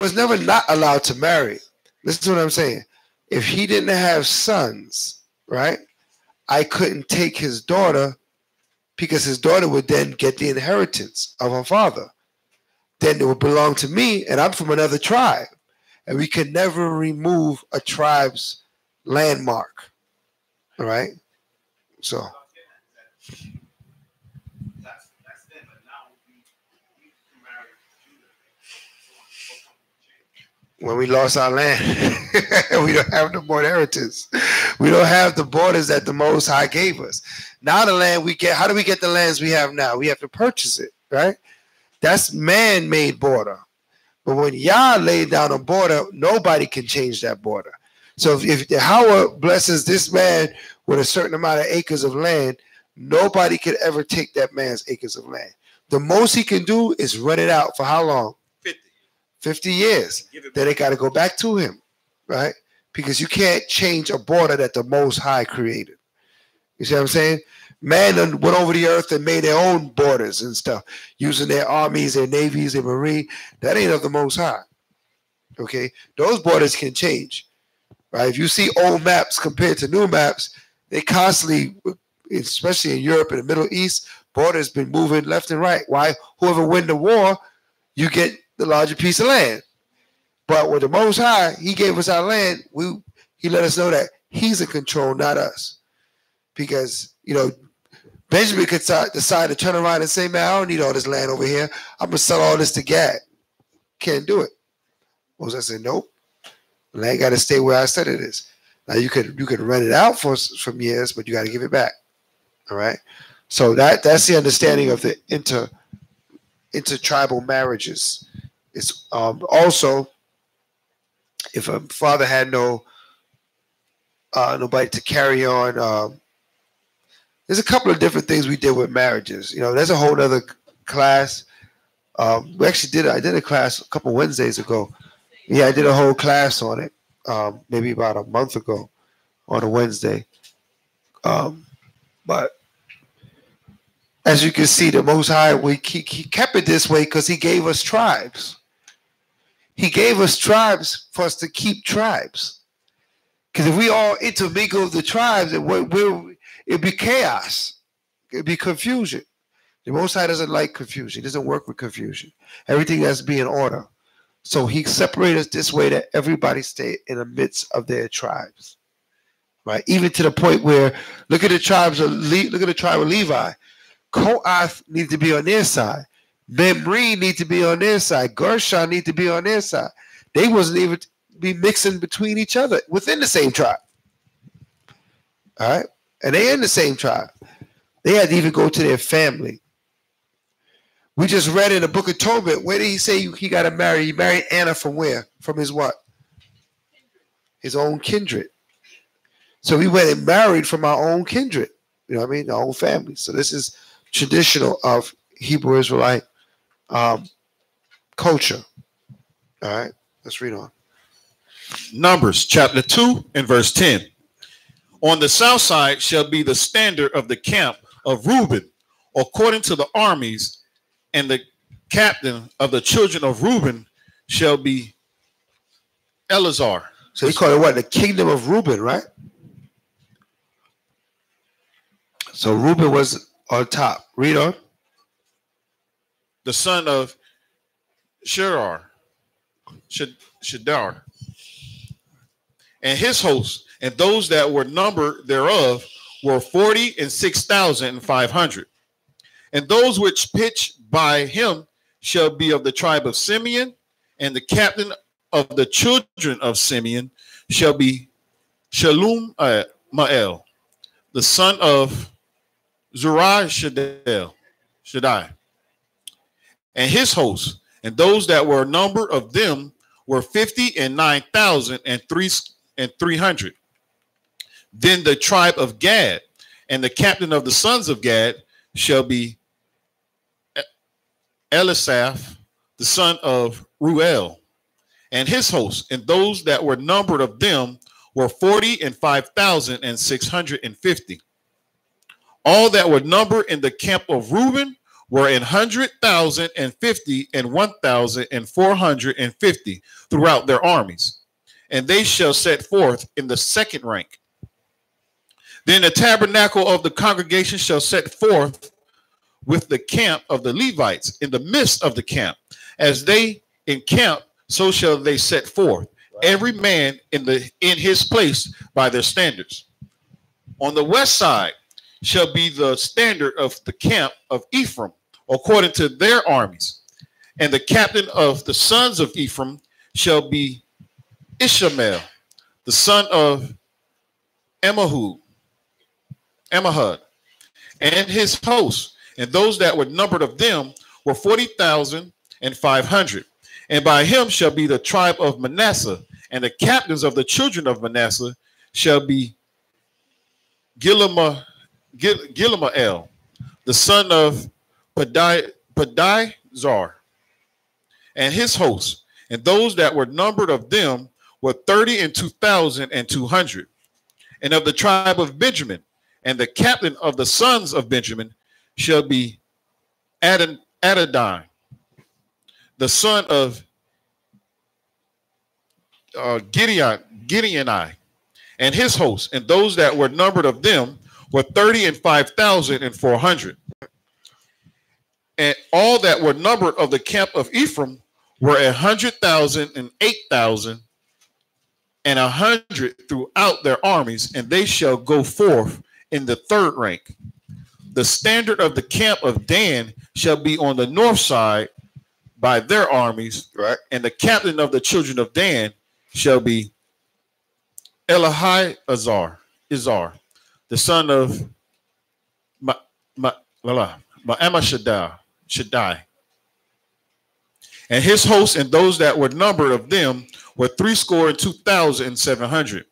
was never not allowed to marry. Listen to what I'm saying. If he didn't have sons, right, I couldn't take his daughter because his daughter would then get the inheritance of her father. Then it would belong to me, and I'm from another tribe. And we can never remove a tribe's landmark. All right? So. When we lost our land, we don't have no more inheritance. We don't have the borders that the Most High gave us. Now the land we get, how do we get the lands we have now? We have to purchase it, right? That's man-made border. But when Yah laid down a border, nobody can change that border. So if Howard blesses this man with a certain amount of acres of land, nobody could ever take that man's acres of land. The most he can do is rent it out for how long? 50 years. Then they got to go back to him, right? Because you can't change a border that the Most High created. You see what I'm saying? Man went over the earth and made their own borders and stuff, using their armies, their navies, their marine. That ain't of the Most High. Okay? Those borders can change, right? If you see old maps compared to new maps, they constantly, especially in Europe and the Middle East, borders been moving left and right. Why? Whoever win the war, you get the larger piece of land. But with the Most High, he gave us our land. He let us know that he's in control, not us. Because, you know, Benjamin could decide to turn around and say, man, I don't need all this land over here. I'm going to sell all this to Gad. Can't do it. Moses said, nope. The land got to stay where I said it is. Now, you could rent it out for some years, but you got to give it back. All right? So that's the understanding of the intertribal marriages. It's also, if a father had nobody to carry on, there's a couple of different things we did with marriages. You know, there's a whole other class. We actually I did a class a couple Wednesdays ago. Yeah, I did a whole class on it, maybe about a month ago on a Wednesday. But as you can see, the Most High, he kept it this way because he gave us tribes. He gave us tribes for us to keep tribes. Because if we all intermingle with the tribes, it'd be chaos. It'd be confusion. The Most High doesn't like confusion. He doesn't work with confusion. Everything has to be in order. So he separated us this way that everybody stay in the midst of their tribes. Right? Even to the point where, look at the tribe of Levi. Koath needs to be on their side. Memri need to be on their side. Gershon need to be on their side. They wasn't even be mixing between each other within the same tribe. All right? And they in the same tribe. They had to even go to their family. We just read in the book of Tobit, where did he say he got to marry? He married Anna from where? From his what? His own kindred. So we went and married from our own kindred. You know what I mean? Our own family. So this is traditional of Hebrew Israelite culture. All right, let's read on. Numbers chapter 2 and verse 10. On the south side shall be the standard of the camp of Reuben, according to the armies, and the captain of the children of Reuben shall be Eleazar. So he called it what? The kingdom of Reuben, right? So Reuben was on top. Read on. The son of Shedar, and his hosts, and those that were numbered thereof were 46,500. And those which pitch by him shall be of the tribe of Simeon, and the captain of the children of Simeon shall be Shalamah, the son of Shaddai, and his hosts, and those that were number of them were 59,300. Then the tribe of Gad, and the captain of the sons of Gad shall be Elisaph, the son of Ruel, and his hosts, and those that were numbered of them were 45,650. All that were numbered in the camp of Reuben were 100,050 and 1,450 throughout their armies, and they shall set forth in the second rank. Then the tabernacle of the congregation shall set forth with the camp of the Levites in the midst of the camp. As they encamp, so shall they set forth, every man in his place by their standards. On the west side shall be the standard of the camp of Ephraim, according to their armies. And the captain of the sons of Ephraim shall be Ishmael, the son of Ammihud, and his host. And those that were numbered of them were 40,500. And by him shall be the tribe of Manasseh, and the captains of the children of Manasseh shall be Gilamael, the son of Padizar, and his host. And those that were numbered of them were 32,200. And of the tribe of Benjamin, and the captain of the sons of Benjamin shall be Adadai, the son of Gideoni, and his host. And those that were numbered of them were 35,400. And all that were numbered of the camp of Ephraim were 100,000 and 8,000 and 100 throughout their armies, and they shall go forth in the third rank. The standard of the camp of Dan shall be on the north side by their armies, right? And the captain of the children of Dan shall be Elihazar, the son of Shaddai, and his hosts. And those that were numbered of them were 62,700.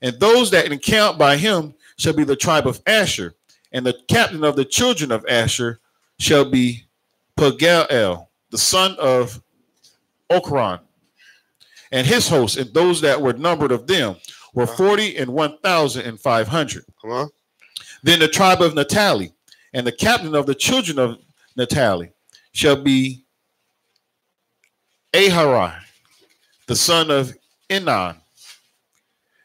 And those that encamped by him shall be the tribe of Asher, and the captain of the children of Asher shall be Pagiel, the son of Okran, and his hosts. And those that were numbered of them were 41,500. Then the tribe of Naphtali, and the captain of the children of Naphtali shall be Aharai, the son of Enan,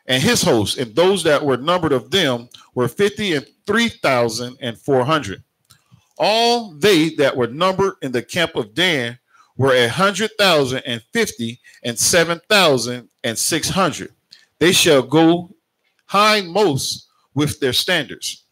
and his hosts. And those that were numbered of them were 53,400. All they that were numbered in the camp of Dan were 100,050 and 7,600. They shall go hindmost with their standards.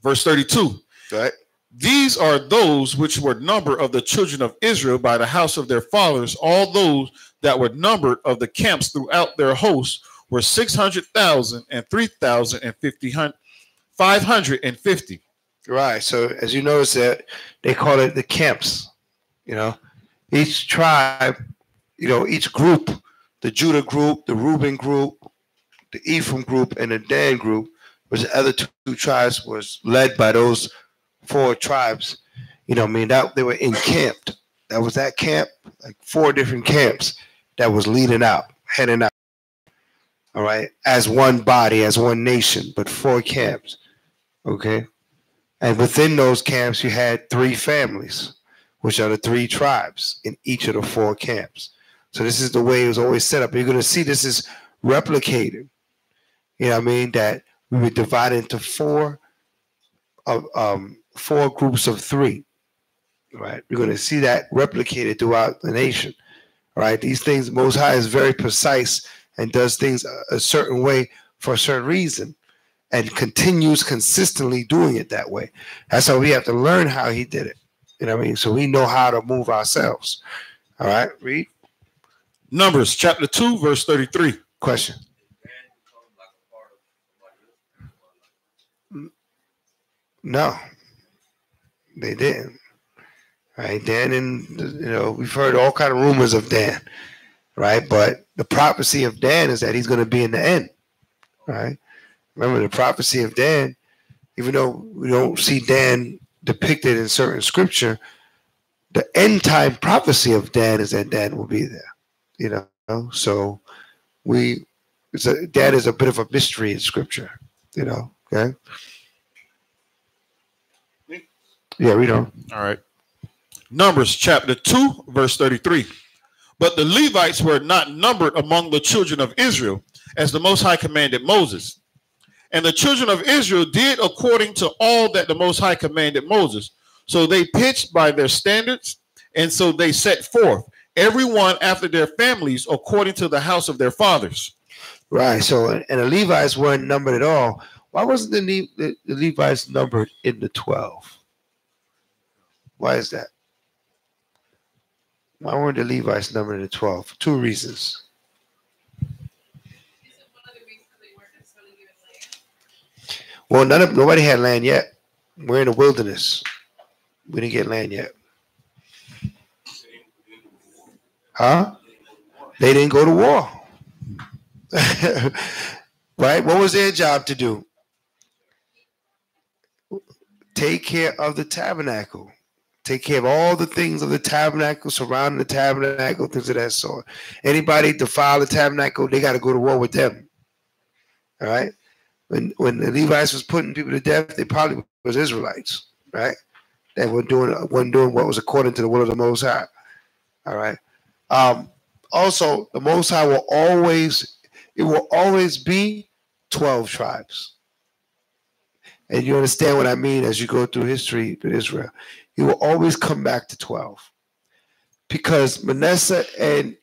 Verse 32. Right. These are those which were numbered of the children of Israel by the house of their fathers. All those that were numbered of the camps throughout their hosts were 600,000 and 3,550. Right. So as you notice that they call it the camps. You know, each tribe, you know, each group, the Judah group, the Reuben group, the Ephraim group, and the Dan group, which the other two tribes was led by those four tribes. You know, I mean, that they were encamped. That was that camp, like 4 different camps that was leading out, heading out. All right, as one body, as one nation, but 4 camps. Okay, and within those camps, you had 3 families, which are the 3 tribes in each of the 4 camps. So this is the way it was always set up. You're going to see this is replicated. You know what I mean? That we would divide into 4 groups of 3. Right? You're going to see that replicated throughout the nation. All right? These things, Most High is very precise and does things a certain way for a certain reason and continues consistently doing it that way. That's how we have to learn how he did it. You know what I mean? So we know how to move ourselves. All right, read. Numbers chapter 2, verse 33. Question. No, they didn't. Right, Dan, and you know, we've heard all kind of rumors of Dan, right? But the prophecy of Dan is that he's going to be in the end, right? Remember the prophecy of Dan, even though we don't see Dan depicted in certain scripture, the end time prophecy of Dan is that Dan will be there, you know. So Dan is a bit of a mystery in scripture, you know. Okay. Yeah, read on. All right. Numbers chapter 2, verse 33. But the Levites were not numbered among the children of Israel, as the Most High commanded Moses. And the children of Israel did according to all that the Most High commanded Moses. So they pitched by their standards, and so they set forth, everyone after their families, according to the house of their fathers. Right. So, and the Levites weren't numbered at all. Why wasn't the Levites numbered in the 12? Why is that? Why weren't the Levites numbered in the 12? For two reasons. Well, nobody had land yet. We're in the wilderness. We didn't get land yet. Huh? They didn't go to war. Right? What was their job to do? Take care of the tabernacle. Take care of all the things of the tabernacle, surrounding the tabernacle, things of that sort. Anybody defile the tabernacle, they got to go to war with them. All right? When the Levites was putting people to death, they probably was Israelites, right? That weren't doing what was according to the will of the Most High. All right. Also, the Most High will always be 12 tribes. And you understand what I mean as you go through history with Israel. He will always come back to 12. Because Manasseh and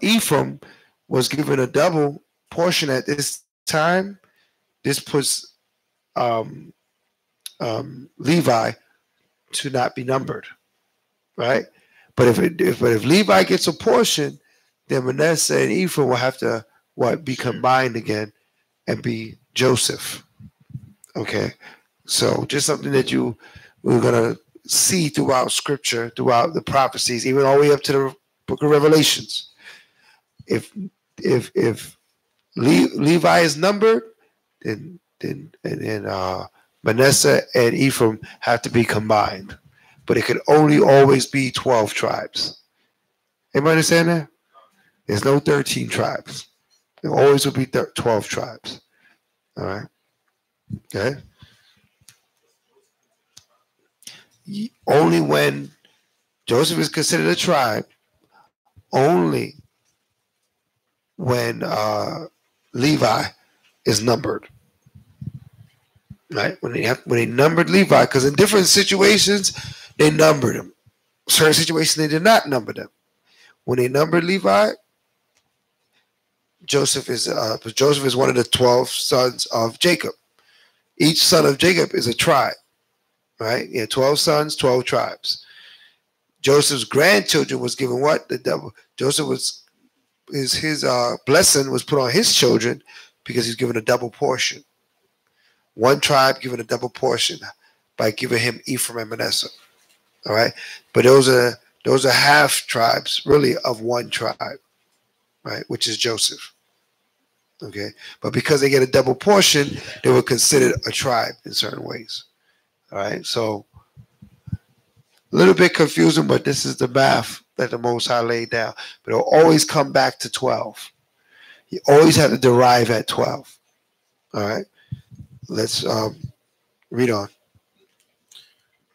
Ephraim was given a double portion at this time. This puts Levi to not be numbered, right? But if Levi gets a portion, then Manasseh and Ephraim will have to be combined again and be Joseph. Okay, so just something that we're gonna see throughout Scripture, throughout the prophecies, even all the way up to the Book of Revelations. If Levi is numbered, then Manasseh and Ephraim have to be combined. But it could only always be 12 tribes. Anybody understand that? There's no 13 tribes. There always will be 12 tribes. All right? Okay? Only when Joseph is considered a tribe, only when Levi is numbered. Right? When they numbered Levi, because in different situations, they numbered them. Certain situations, they did not number them. When they numbered Levi, Joseph is one of the 12 sons of Jacob. Each son of Jacob is a tribe. Right? Yeah, 12 sons, 12 tribes. Joseph's grandchildren was given what? The devil. Joseph his blessing was put on his children because he's given a double portion. One tribe given a double portion by giving him Ephraim and Manasseh. All right, but those are half tribes, really, of one tribe, right? Which is Joseph. Okay, but because they get a double portion, they were considered a tribe in certain ways. All right, so a little bit confusing, but this is the math that the Most High laid down. But it'll always come back to 12. You always have to derive at 12. All right. Let's read on.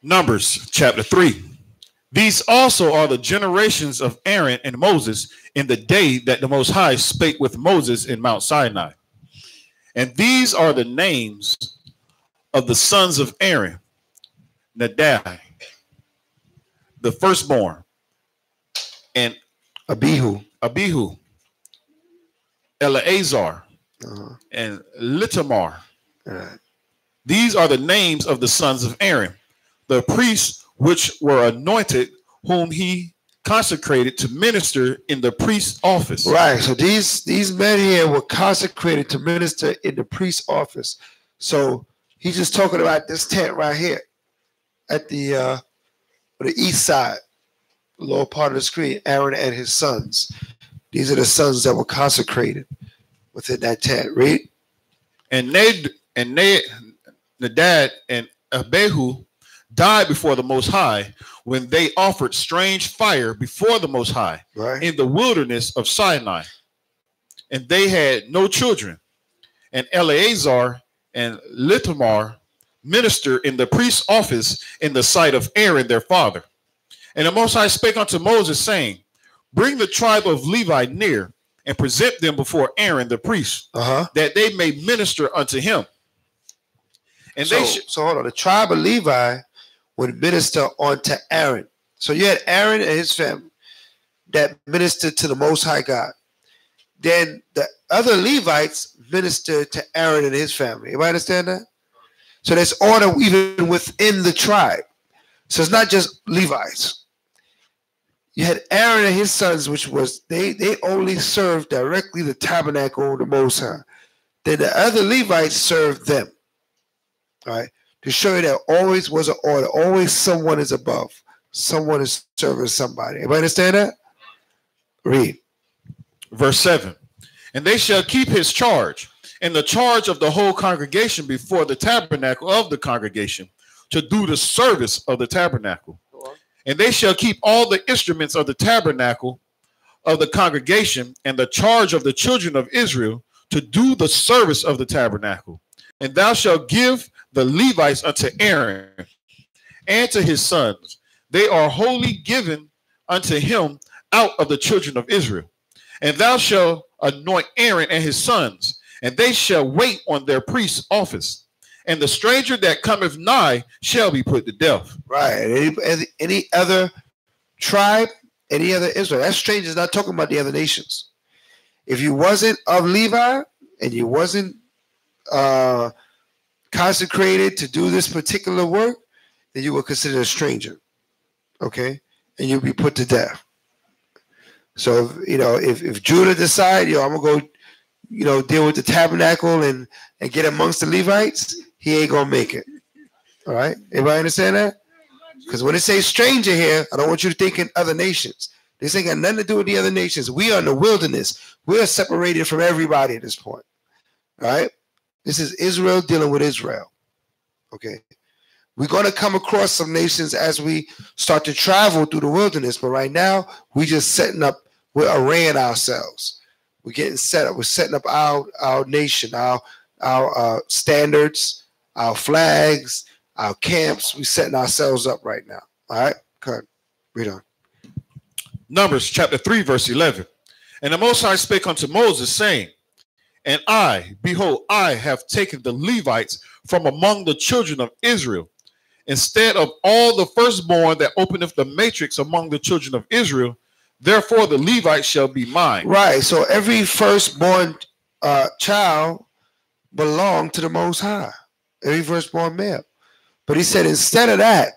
Numbers chapter 3. These also are the generations of Aaron and Moses in the day that the Most High spake with Moses in Mount Sinai. And these are the names of the sons of Aaron: Nadab, the firstborn, and Abihu, Eleazar, and Litamar. These are the names of the sons of Aaron, the priests which were anointed, whom he consecrated to minister in the priest's office. Right. So these men here were consecrated to minister in the priest's office. So he's just talking about this tent right here at the east side, the lower part of the screen. Aaron and his sons. These are the sons that were consecrated within that tent. Read. And Nadab and Abihu died before the Most High when they offered strange fire before the Most High in the wilderness of Sinai. And they had no children. And Eleazar and Litamar minister in the priest's office in the sight of Aaron their father. And the Most High spake unto Moses, saying, bring the tribe of Levi near, and present them before Aaron the priest, that they may minister unto him. And so hold on. The tribe of Levi would minister unto Aaron. So you had Aaron and his family that ministered to the Most High God. Then the other Levites ministered to Aaron and his family. Everybody understand that? So there's order even within the tribe. So it's not just Levites. You had Aaron and his sons, which was they only served directly the tabernacle of the Most High. Then the other Levites served them. All right, to show you that always was an order. Always someone is above. Someone is serving somebody. Everybody understand that? Read. Verse 7. And they shall keep his charge, and the charge of the whole congregation before the tabernacle of the congregation, to do the service of the tabernacle. And they shall keep all the instruments of the tabernacle of the congregation, and the charge of the children of Israel, to do the service of the tabernacle. And thou shalt give the Levites unto Aaron and to his sons. They are wholly given unto him out of the children of Israel. And thou shalt anoint Aaron and his sons, and they shall wait on their priest's office. And the stranger that cometh nigh shall be put to death. Right. Any other tribe, any other Israel. That stranger is not talking about the other nations. If you wasn't of Levi and you wasn't consecrated to do this particular work, then you were considered a stranger. Okay? And you'll be put to death. So, if Judah decide, I'm going to go, deal with the tabernacle and get amongst the Levites, he ain't going to make it. All right? Everybody understand that? Because when it says stranger here, I don't want you to think in other nations. This ain't got nothing to do with the other nations. We are in the wilderness. We are separated from everybody at this point. All right? This is Israel dealing with Israel. Okay? We're going to come across some nations as we start to travel through the wilderness. But right now, we're just setting up, we're arraying ourselves. We're getting set up. We're setting up our nation, our standards, our flags, our camps. We're setting ourselves up right now. All right? Good. Read on. Numbers chapter 3, verse 11. And the Most High spake unto Moses, saying, and I, behold, I have taken the Levites from among the children of Israel, instead of all the firstborn that openeth the matrix among the children of Israel. Therefore the Levites shall be mine. Right. So every firstborn child belonged to the Most High. Every firstborn male. But he said instead of that,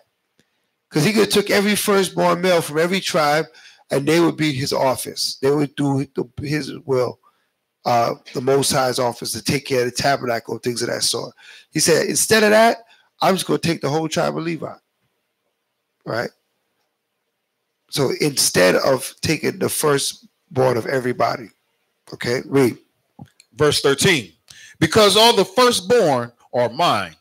because he could have took every firstborn male from every tribe, and they would be his office. They would do his will. The Most High's office to take care of the tabernacle and things of that sort. He said, instead of that, I'm just going to take the whole tribe of Levi. Right? So instead of taking the firstborn of everybody. Okay, read. Verse 13. Because all the firstborn are mine.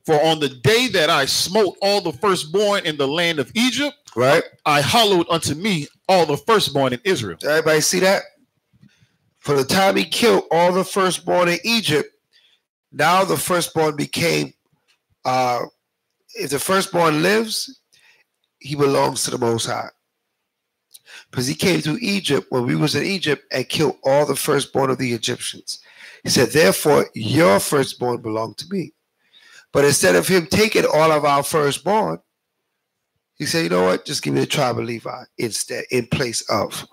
For on the day that I smote all the firstborn in the land of Egypt, right, I hallowed unto me all the firstborn in Israel. Everybody see that? For the time he killed all the firstborn in Egypt, now the firstborn became, if the firstborn lives, he belongs to the Most High. Because he came to Egypt when we was in Egypt and killed all the firstborn of the Egyptians. He said, therefore, your firstborn belonged to me. But instead of him taking all of our firstborn, he said, you know what? Just give me the tribe of Levi instead, in place of.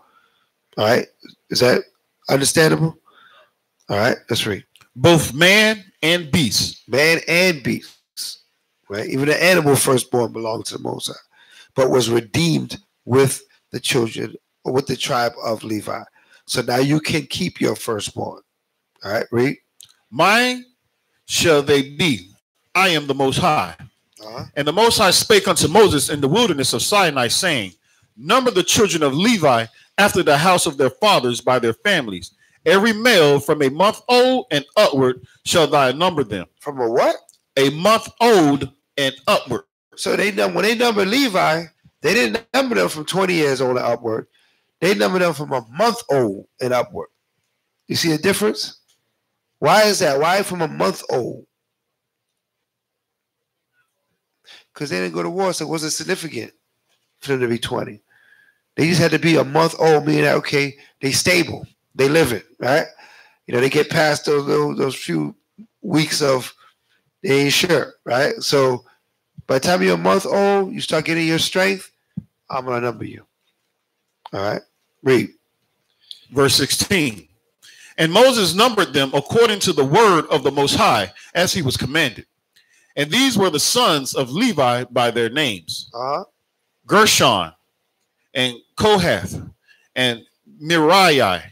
All right? Is that understandable? All right, let's read. Both man and beast. Man and beast. Right? Even the animal firstborn belonged to the Most High, but was redeemed with the children, or with the tribe of Levi. So now you can keep your firstborn. All right, read. Mine shall they be. I am the Most High. And the Most High spake unto Moses in the wilderness of Sinai, saying, number the children of Levi after the house of their fathers by their families. Every male from a month old and upward shall thou number them. From a what? A month old and upward. So when they numbered Levi, they didn't number them from 20 years old and upward. They numbered them from a month old and upward. You see the difference? Why is that? Why from a month old? because they didn't go to war, so it wasn't significant for them to be 20. They just had to be a month old, meaning that, okay, they stable, they live it, right? You know, they get past those few weeks of they ain't sure, right? So by the time you're a month old, you start getting your strength, I'm going to number you. All right? Read. Verse 16. And Moses numbered them according to the word of the Most High, as he was commanded. And these were the sons of Levi by their names. Gershon and Kohath and Merari.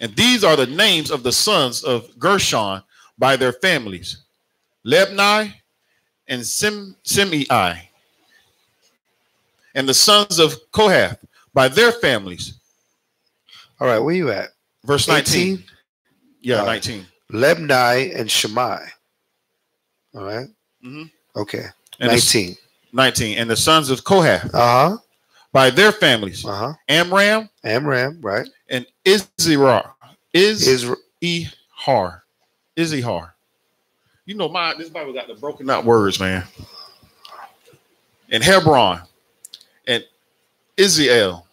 And these are the names of the sons of Gershon by their families. Lebni and Simei. And the sons of Kohath by their families. All right, where you at? Verse 19. 18? Yeah, 19. Lebni and Shammai. All right. Mm-hmm. Okay. And 19. 19. And the sons of Kohath. By their families. Amram, right. And Izihar. Izihar. You know, this Bible got the broken out words, man. And Hebron. And Israel.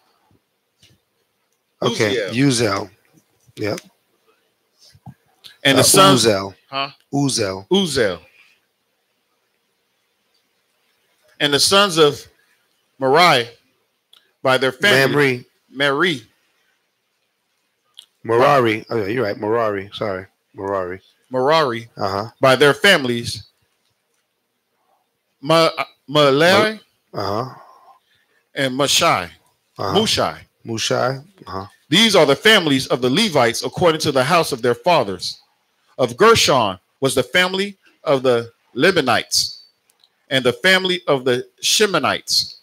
Okay. Uzel. Yep. And the sons. Uzel. And the sons of Merari by their family. Merari. Oh, yeah, you're right. Merari. Sorry. Merari. By their families. Malai. And Mushai. These are the families of the Levites according to the house of their fathers. Of Gershon was the family of the Libanites and the family of the Shimonites.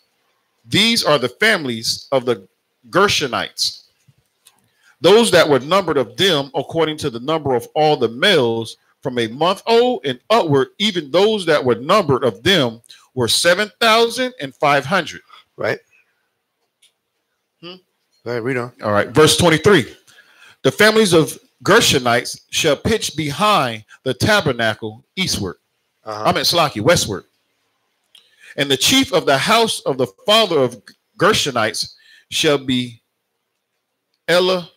These are the families of the Gershonites. Those that were numbered of them according to the number of all the males from a month old and upward, even those that were numbered of them were 7,500. Right. All right, read on. All right, verse 23. The families of Gershonites shall pitch behind the tabernacle eastward. Westward. And the chief of the house of the father of Gershonites shall be Elisaph.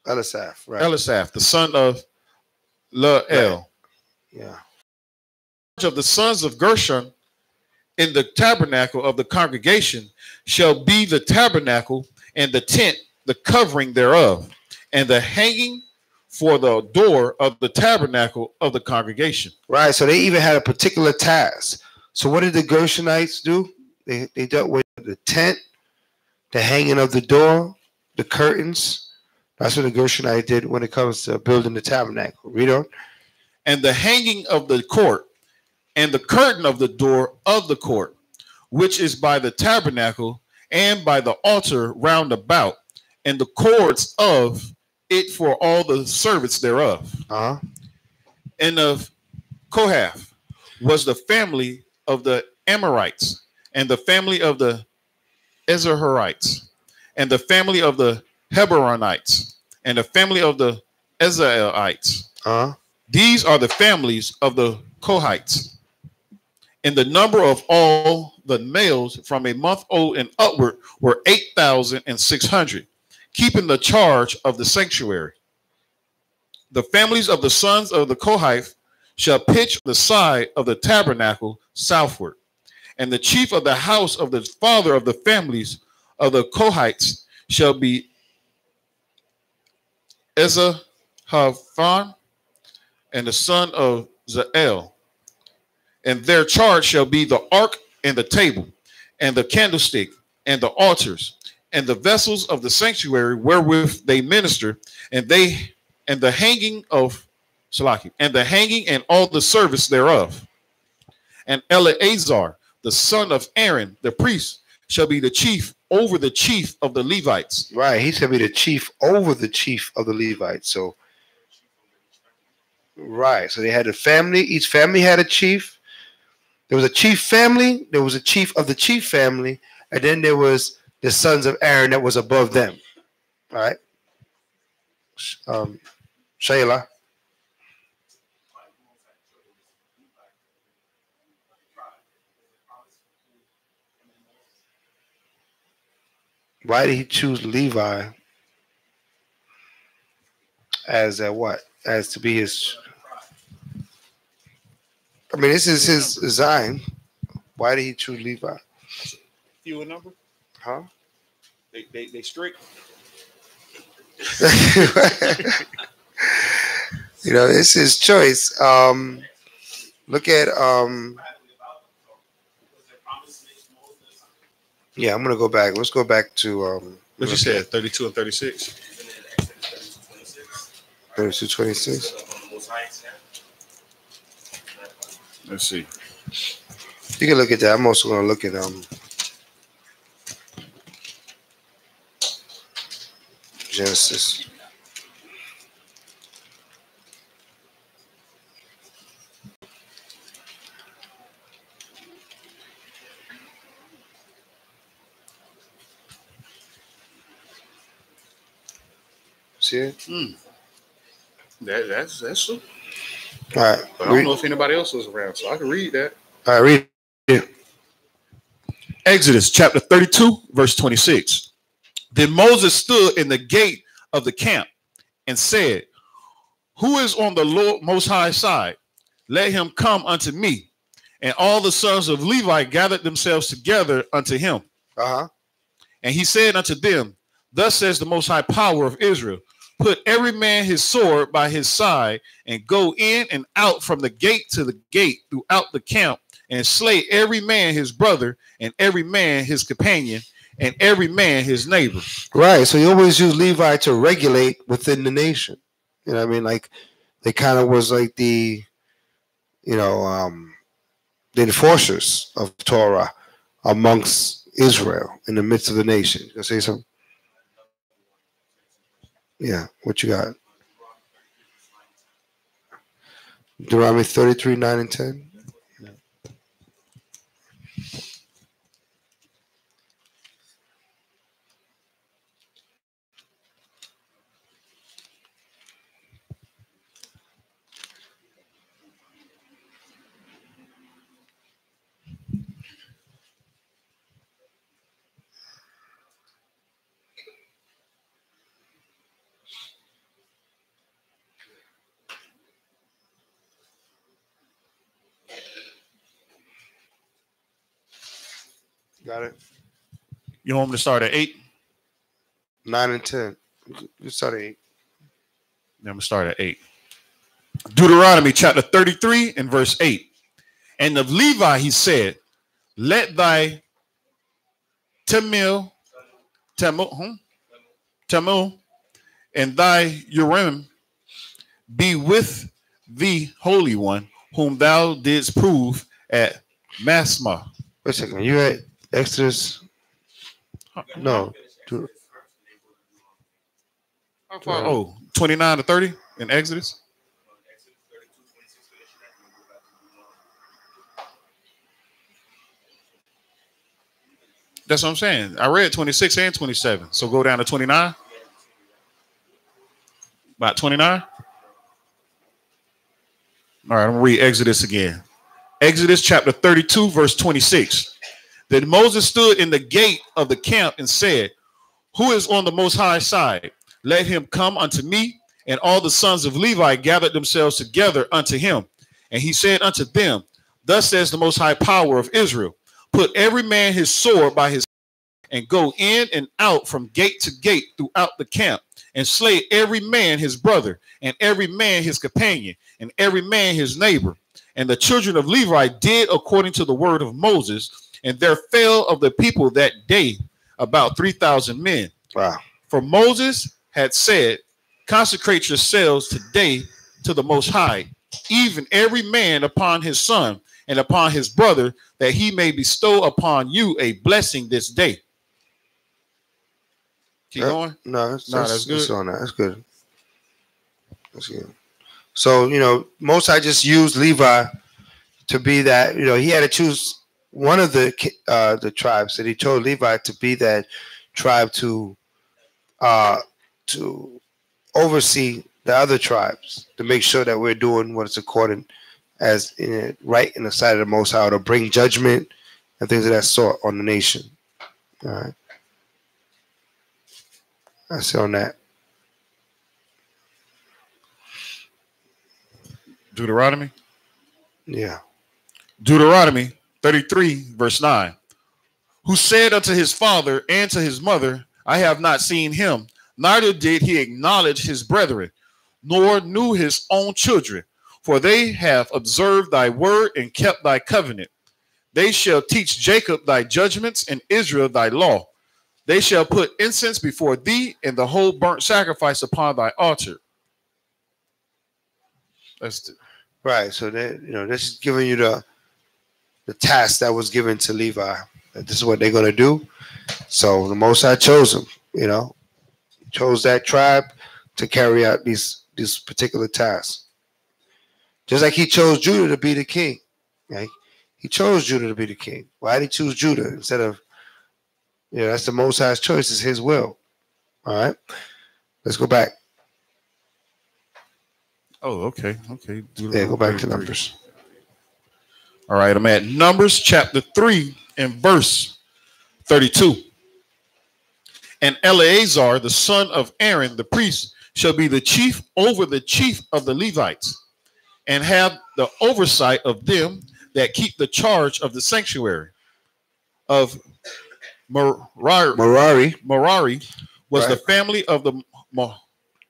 Right. Elisaph, the son of Leel. Right. Yeah. Of the sons of Gershon in the tabernacle of the congregation shall be the tabernacle and the tent, the covering thereof, and the hanging for the door of the tabernacle of the congregation. Right. So they even had a particular task. So what did the Gershonites do? They dealt with the tent, the hanging of the door, the curtains. That's what the Gershonites did when it comes to building the tabernacle. Read on. And the hanging of the court, and the curtain of the door of the court, which is by the tabernacle and by the altar round about, and the cords of it for all the servants thereof. And of Kohath was the family of the Amorites, and the family of the Ezrahites, and the family of the Hebronites, and the family of the Ezraelites. These are the families of the Kohites. And the number of all the males from a month old and upward were 8,600, keeping the charge of the sanctuary. The families of the sons of the Kohath shall pitch the side of the tabernacle southward. And the chief of the house of the father of the families of the Kohites shall be Ezahaphan and the son of Zael. And their charge shall be the ark and the table and the candlestick and the altars and the vessels of the sanctuary wherewith they minister, and the hanging of Salaki, and the hanging and all the service thereof. And Eleazar, the son of Aaron, the priest, shall be the chief over the chief of the Levites. Right, he shall be the chief over the chief of the Levites. So, right, so they had a family. Each family had a chief. There was a chief family, there was a chief of the chief family, and then there was the sons of Aaron that was above them. All right. Shayla. Why did he choose Levi as a what? As to be his. I mean, this is his design. Why did he choose Levi? Few number? Huh? They strict. You know, it's his choice. Look at yeah, I'm gonna go back. Let's go back to What you said, 32 and 36. 32:26. Let's see. You can look at that. I'm also gonna look at Genesis. See it? That's true. All right. But I don't know if anybody else was around, so I can read that. All right, read it. Exodus chapter 32, verse 26. Then Moses stood in the gate of the camp and said, who is on the Lord Most High side? Let him come unto me. And all the sons of Levi gathered themselves together unto him. And he said unto them, thus says the Most High Power of Israel, put every man his sword by his side, and go in and out from the gate to the gate throughout the camp, and slay every man his brother, and every man his companion, and every man his neighbor. Right. So you always use Levi to regulate within the nation. You know what I mean? Like they kind of was like the, you know, the enforcers of Torah amongst Israel in the midst of the nation. You gonna say something? Yeah. What you got? Deuteronomy 33, 9 and 10. Got it. You want me to start at 8? 9 and 10. You start at 8. I'm going to start at 8. Deuteronomy chapter 33 and verse 8. And of Levi he said, let thy Tamil, and thy Urim be with the Holy One, whom thou didst prove at Masmah. Wait a second. You at Exodus? No. 29 to 30 in Exodus. That's what I'm saying. I read 26 and 27. So go down to 29. About 29. All right, I'm going to read Exodus again. Exodus chapter 32, verse 26. Then Moses stood in the gate of the camp and said, who is on the Most High side? Let him come unto me. And all the sons of Levi gathered themselves together unto him. And he said unto them, thus says the Most High Power of Israel, put every man his sword by his and go in and out from gate to gate throughout the camp, and slay every man his brother, and every man his companion, and every man his neighbor. And the children of Levi did according to the word of Moses, and there fell of the people that day about 3,000 men. Wow. For Moses had said, consecrate yourselves today to the Most High, even every man upon his son and upon his brother, that he may bestow upon you a blessing this day. Keep going? No, that's good. That's on that. That's good. That's good. So, you know, Most High just used Levi to be that, you know, he had to choose one of the tribes, and he told Levi to be that tribe to oversee the other tribes, to make sure that we're doing what is according as right in the sight of the Most High, to bring judgment and things of that sort on the nation. All right. I see on that. Deuteronomy? Yeah. Deuteronomy 33, verse 9. Who said unto his father and to his mother, I have not seen him, neither did he acknowledge his brethren, nor knew his own children. For they have observed thy word and kept thy covenant. They shall teach Jacob thy judgments and Israel thy law. They shall put incense before thee and the whole burnt sacrifice upon thy altar. That's right. So that this is giving you the task that was given to Levi. That this is what they're gonna do. So the Most High chose them. Chose that tribe to carry out these particular tasks. Just like he chose Judah to be the king. Right? He chose Judah to be the king. Why did he choose Judah instead of? That's the Most High's choice. It's his will. All right. Let's go back. Oh, okay. Yeah, go back to Numbers. All right, I'm at Numbers chapter 3 and verse 32. And Eleazar, the son of Aaron, the priest, shall be the chief over the chief of the Levites, and have the oversight of them that keep the charge of the sanctuary. Of Merari was the family of the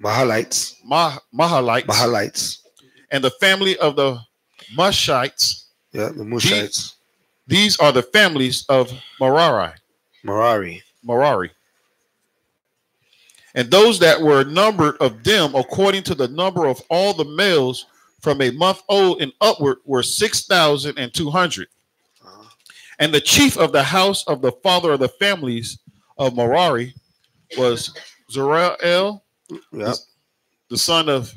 Mahalites. Mahalites. And the family of the Mushites. Yeah, the Mushites. These are the families of Merari. And those that were numbered of them, according to the number of all the males from a month old and upward, were 6,200. And the chief of the house of the father of the families of Merari was Zerael, the son of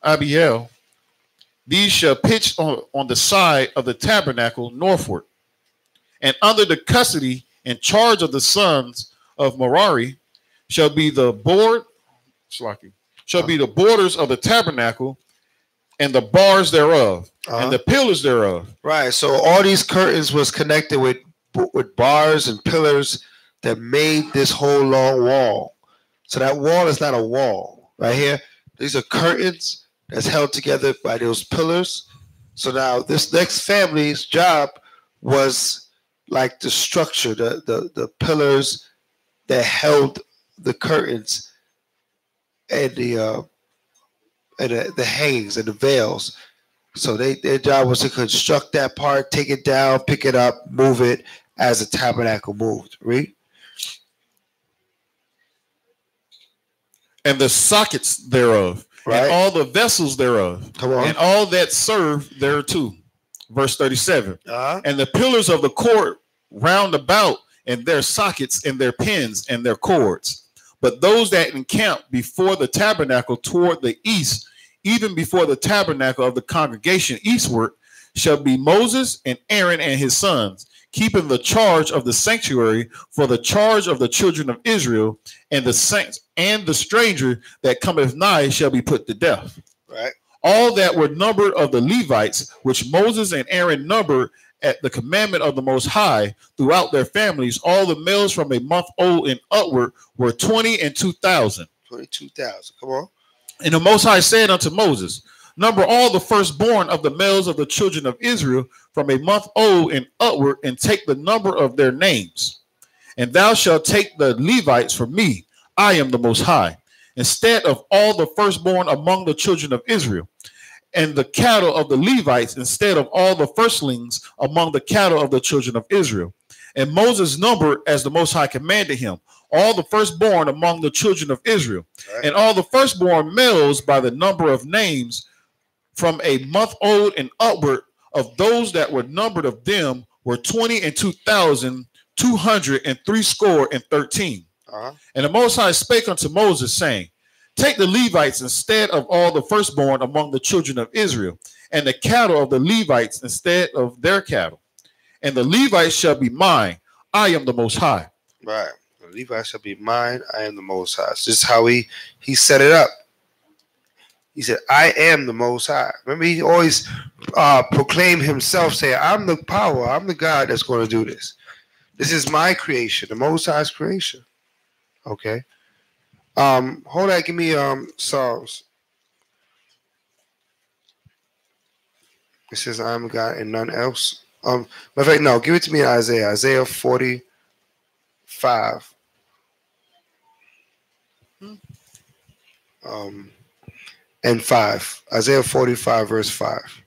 Abiel. These shall pitch on the side of the tabernacle northward. And under the custody and charge of the sons of Merari shall be the borders of the tabernacle and the bars thereof, and the pillars thereof. Right. So all these curtains was connected with bars and pillars that made this whole long wall. So that wall is not a wall. Right here, these are curtains that's held together by those pillars. So now this next family's job was like the structure, the pillars that held the curtains and the hangings and the veils. So their job was to construct that part, take it down, pick it up, move it as the tabernacle moved. Read. And the sockets thereof, and all the vessels thereof, and all that serve thereto. Verse 37. And the pillars of the court round about, and their sockets and their pins and their cords. But those that encamp before the tabernacle toward the east, even before the tabernacle of the congregation eastward, shall be Moses and Aaron and his sons, keeping the charge of the sanctuary for the charge of the children of Israel, and the saints and the stranger that cometh nigh shall be put to death. Right. All that were numbered of the Levites, which Moses and Aaron numbered at the commandment of the Most High throughout their families, all the males from a month old and upward were 22,000. 22,000. Come on. And the Most High said unto Moses, number all the firstborn of the males of the children of Israel from a month old and upward, and take the number of their names. And thou shalt take the Levites for me. I am the Most High, instead of all the firstborn among the children of Israel, and the cattle of the Levites instead of all the firstlings among the cattle of the children of Israel. And Moses numbered, as the Most High commanded him, all the firstborn among the children of Israel, and all the firstborn males by the number of names from a month old and upward of those that were numbered of them were 22,213. And the Most High spake unto Moses, saying, take the Levites instead of all the firstborn among the children of Israel, and the cattle of the Levites instead of their cattle. And the Levites shall be mine. I am the Most High. Right. The Levites shall be mine. I am the Most High. So this is how he set it up. He said, I am the Most High. Remember, he always proclaimed himself, saying, I'm the power. I'm the God that's going to do this. This is my creation, the Most High's creation. Okay. Hold on, give me Psalms. It says I am God and none else. Matter of fact, no, give it to me in Isaiah. Isaiah 45. And 5. Isaiah 45, verse 5.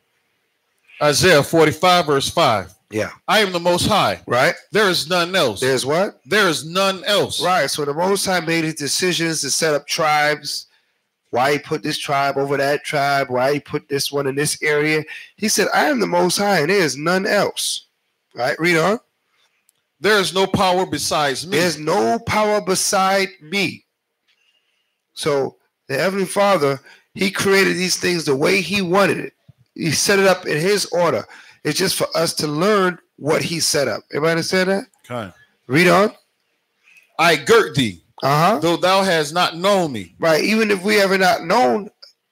Isaiah 45, verse 5. Yeah. I am the Most High. Right? There is none else. There's what? There is none else. Right. So the Most High made his decisions to set up tribes. Why he put this tribe over that tribe. Why he put this one in this area. He said, I am the Most High and there is none else. Right? Read on. There is no power besides me. There's no power beside me. So the Heavenly Father, he created these things the way he wanted it. He set it up in his order. It's just for us to learn what he set up. Everybody understand that? Okay. Read on. I girt thee, though thou hast not known me. Right. Even if we ever not known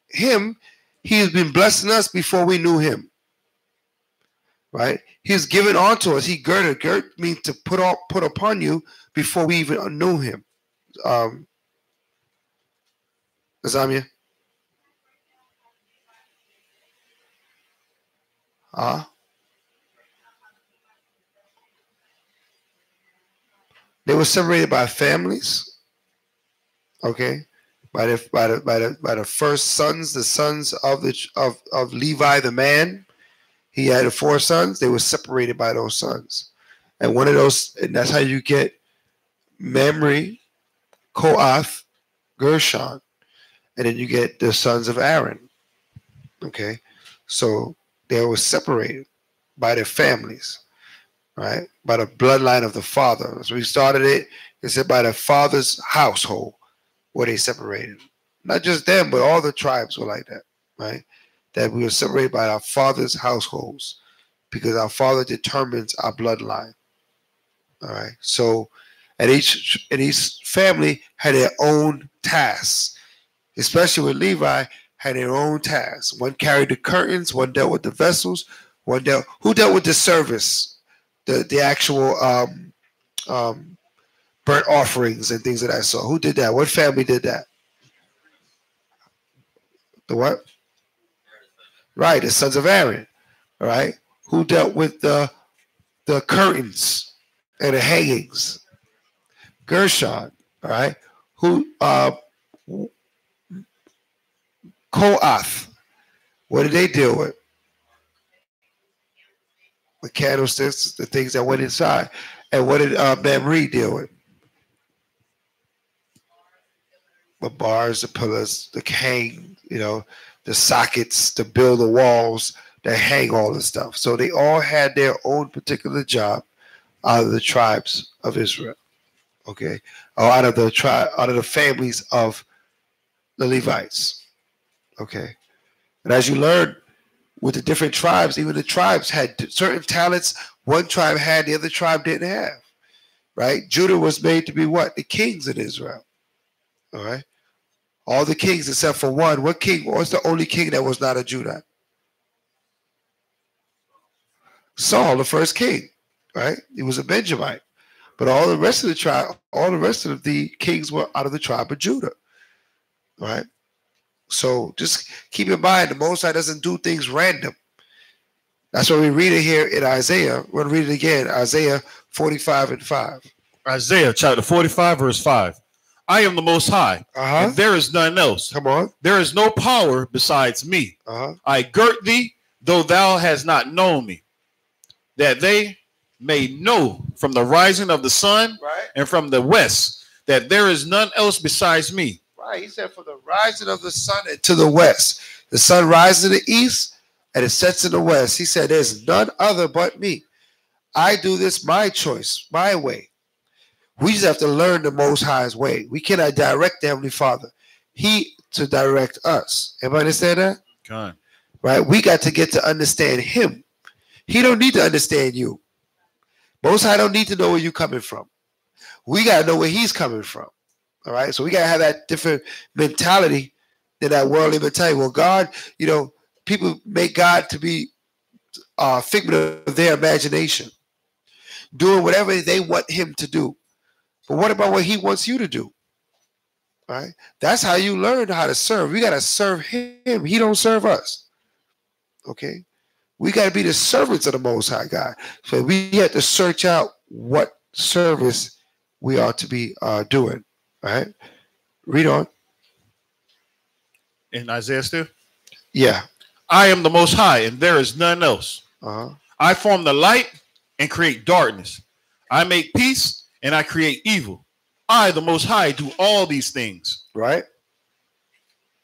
him, he has been blessing us before we knew him. Right. He's given onto us. He girded. Girt means to put upon you before we even knew him. Azamia. They were separated by families, okay, by the first sons, the sons of Levi the man. He had 4 sons. They were separated by those sons, and one of those, and that's how you get Mamre, Kohath, Gershon, and then you get the sons of Aaron. Okay, so they were separated by their families. Right, by the bloodline of the father. So we started it. It said by the father's household were they separated. Not just them, but all the tribes were like that. Right, that we were separated by our father's households because our father determines our bloodline. All right. So, and each family had their own tasks, especially with Levi had their own tasks. One carried the curtains. One dealt with the vessels. Who dealt with the service. The actual burnt offerings and things of that sort. Who did that? What family did that? The what? Right, the sons of Aaron. All right. Who dealt with the curtains and the hangings? Gershon. All right. Who Kohath. What did they deal with? The candlesticks, the things that went inside. And what did Mamre deal with? The bars, the pillars, the hang, the sockets, to build the walls, that hang all the stuff. So they all had their own particular job out of the tribes of Israel. Okay. Or out of the families of the Levites. Okay. And as you learn, with the different tribes, even the tribes had certain talents one tribe had, the other tribe didn't have. Right? Judah was made to be what? The kings in Israel. All right? All the kings except for one. What king was the only king that was not a Judah? Saul, the first king. Right? He was a Benjamite. But all the rest of the tribe, all the rest of the kings were out of the tribe of Judah. All right? So just keep in mind, the Most High doesn't do things random. That's why we read it here in Isaiah. We're going to read it again, Isaiah 45 and 5. Isaiah chapter 45, verse 5. I am the Most High, and there is none else. Come on. There is no power besides me. I girt thee, though thou hast not known me, that they may know from the rising of the sun and from the west that there is none else besides me. Right, he said, for the rising of the sun and to the west. The sun rises in the east and it sets in the west. He said, there's none other but me. I do this my choice, my way. We just have to learn the Most High's way. We cannot direct the Heavenly Father. He to direct us. Everybody understand that? Okay. Right? We got to get to understand him. He don't need to understand you. Most High don't need to know where you're coming from. We got to know where he's coming from. All right, so we gotta have that different mentality than that worldly mentality. Well, God, people make God to be a figment of their imagination. doing whatever they want him to do. But what about what he wants you to do? Right? That's how you learn how to serve. We got to serve him. He don't serve us. Okay? We got to be the servants of the Most High God. So we have to search out what service we ought to be doing. Right? Read on. In Isaiah still? Yeah. I am the Most High, and there is none else. I form the light and create darkness. I make peace and I create evil. I, the Most High, do all these things. Right?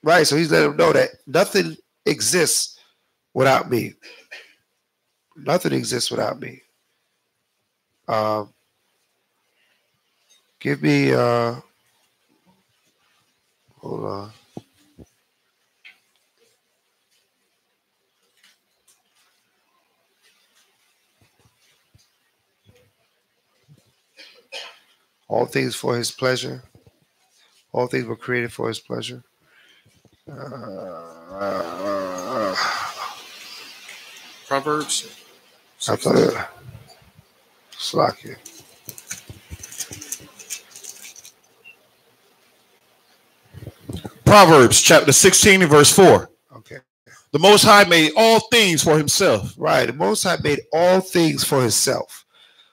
Right. So he's letting them know that nothing exists without me. Nothing exists without me. Give me hold on. All things for his pleasure. All things were created for his pleasure. Proverbs. I thought it was like it. Proverbs chapter 16 and verse 4. Okay. The Most High made all things for himself. Right. The Most High made all things for himself.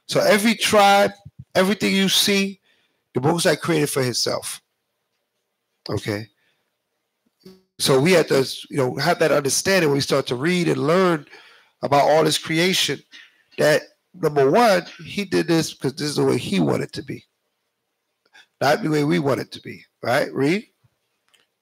So every tribe, everything you see, the Most High created for himself. Okay. So we have to, have that understanding when we start to read and learn about all this creation. That number one, he did this because this is the way he wanted it to be, not the way we want it to be. Right? Read.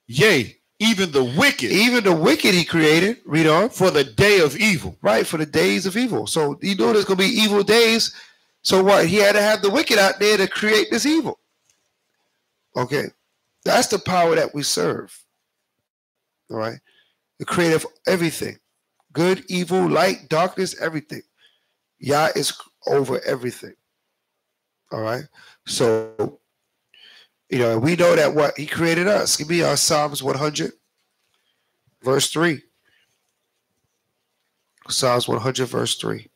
Yea, even the wicked. Even the wicked he created. Read on. For the day of evil. Right, for the days of evil. So you know there's going to be evil days. So what? He had to have the wicked out there to create this evil. Okay. That's the power that we serve. All right. The creator of everything. Good, evil, light, darkness, everything. Yah is over everything. All right. So, we know that what he created us. Give me our Psalms 100, verse 3. Psalms 100, verse 3.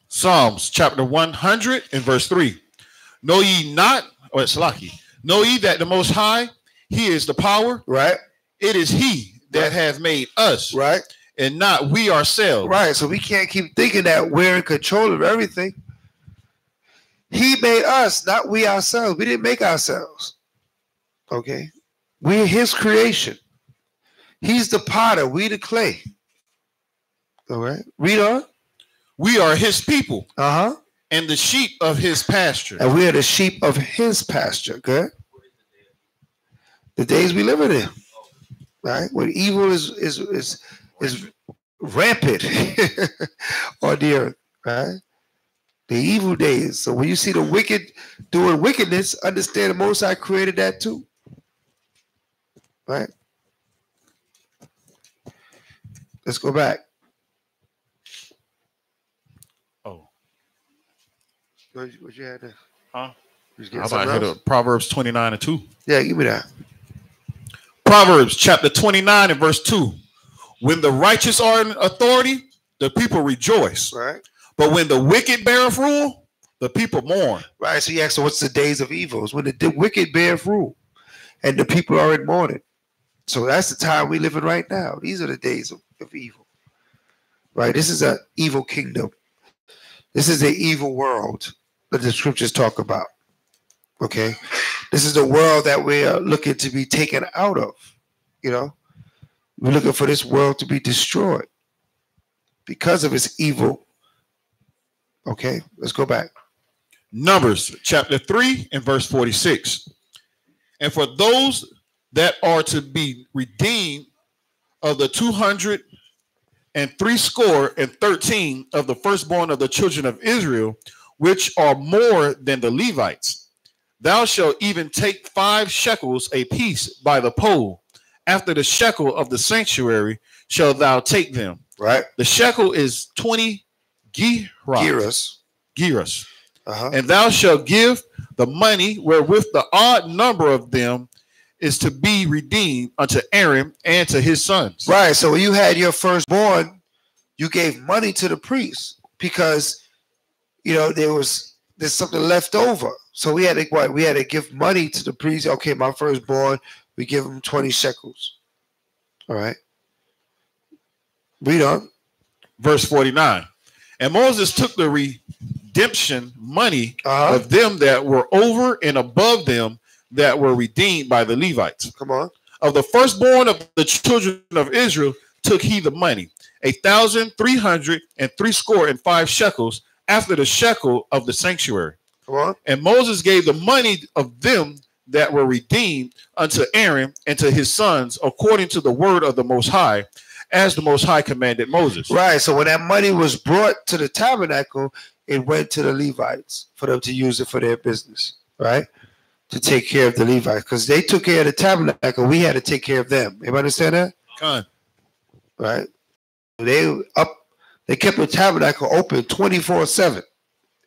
Psalms chapter 100 and verse 3. Know ye not, or it's lucky. Know ye that the Most High, he is the power. Right. It is he that hath made us. Right. And not we ourselves. Right. So we can't keep thinking that we're in control of everything. He made us, not we ourselves. We didn't make ourselves. Okay. We're his creation. He's the potter. We the clay. All right. Read on. We are his people. Uh-huh. And the sheep of his pasture. And we are the sheep of his pasture. Good. The days we live in. Right? When evil is rampant on the earth. Right? The evil days. So when you see the wicked doing wickedness, understand the Most High created that too. Right? Let's go back. Oh. What you had there? Huh? How about I hit up Proverbs 29 and 2? Yeah, give me that. Proverbs chapter 29 and verse 2. When the righteous are in authority, the people rejoice. Right. But when the wicked beareth rule, the people mourn. Right. So you ask, so what's the days of evil? It's when the wicked beareth rule and the people are in mourning. So that's the time we live in right now. These are the days of evil. Right. This is an evil kingdom. This is the evil world that the scriptures talk about. Okay. This is the world that we are looking to be taken out of. We're looking for this world to be destroyed because of its evil. Okay, let's go back. Numbers chapter 3 and verse 46. And for those that are to be redeemed of the 213 of the firstborn of the children of Israel, which are more than the Levites, thou shalt even take 5 shekels apiece by the pole. After the shekel of the sanctuary shalt thou take them. Right. The shekel is 20 gerahs. Uh-huh. And thou shalt give the money wherewith the odd number of them is to be redeemed unto Aaron and to his sons. Right. So when you had your firstborn you gave money to the priest because there's something left over. So we had to give money to the priest. Okay, my firstborn, we give him 20 shekels. All right. Read on. Verse 49. And Moses took the redemption money of them that were over and above them that were redeemed by the Levites. Come on. Of the firstborn of the children of Israel took he the money, 1,365 shekels, after the shekel of the sanctuary. Come on. And Moses gave the money of them that were redeemed unto Aaron and to his sons, according to the word of the Most High, as the Most High commanded Moses. Right. So when that money was brought to the tabernacle, it went to the Levites for them to use it for their business, right? To take care of the Levites, because they took care of the tabernacle. We had to take care of them. Everybody understand that? Con. Right. They kept the tabernacle open 24/7.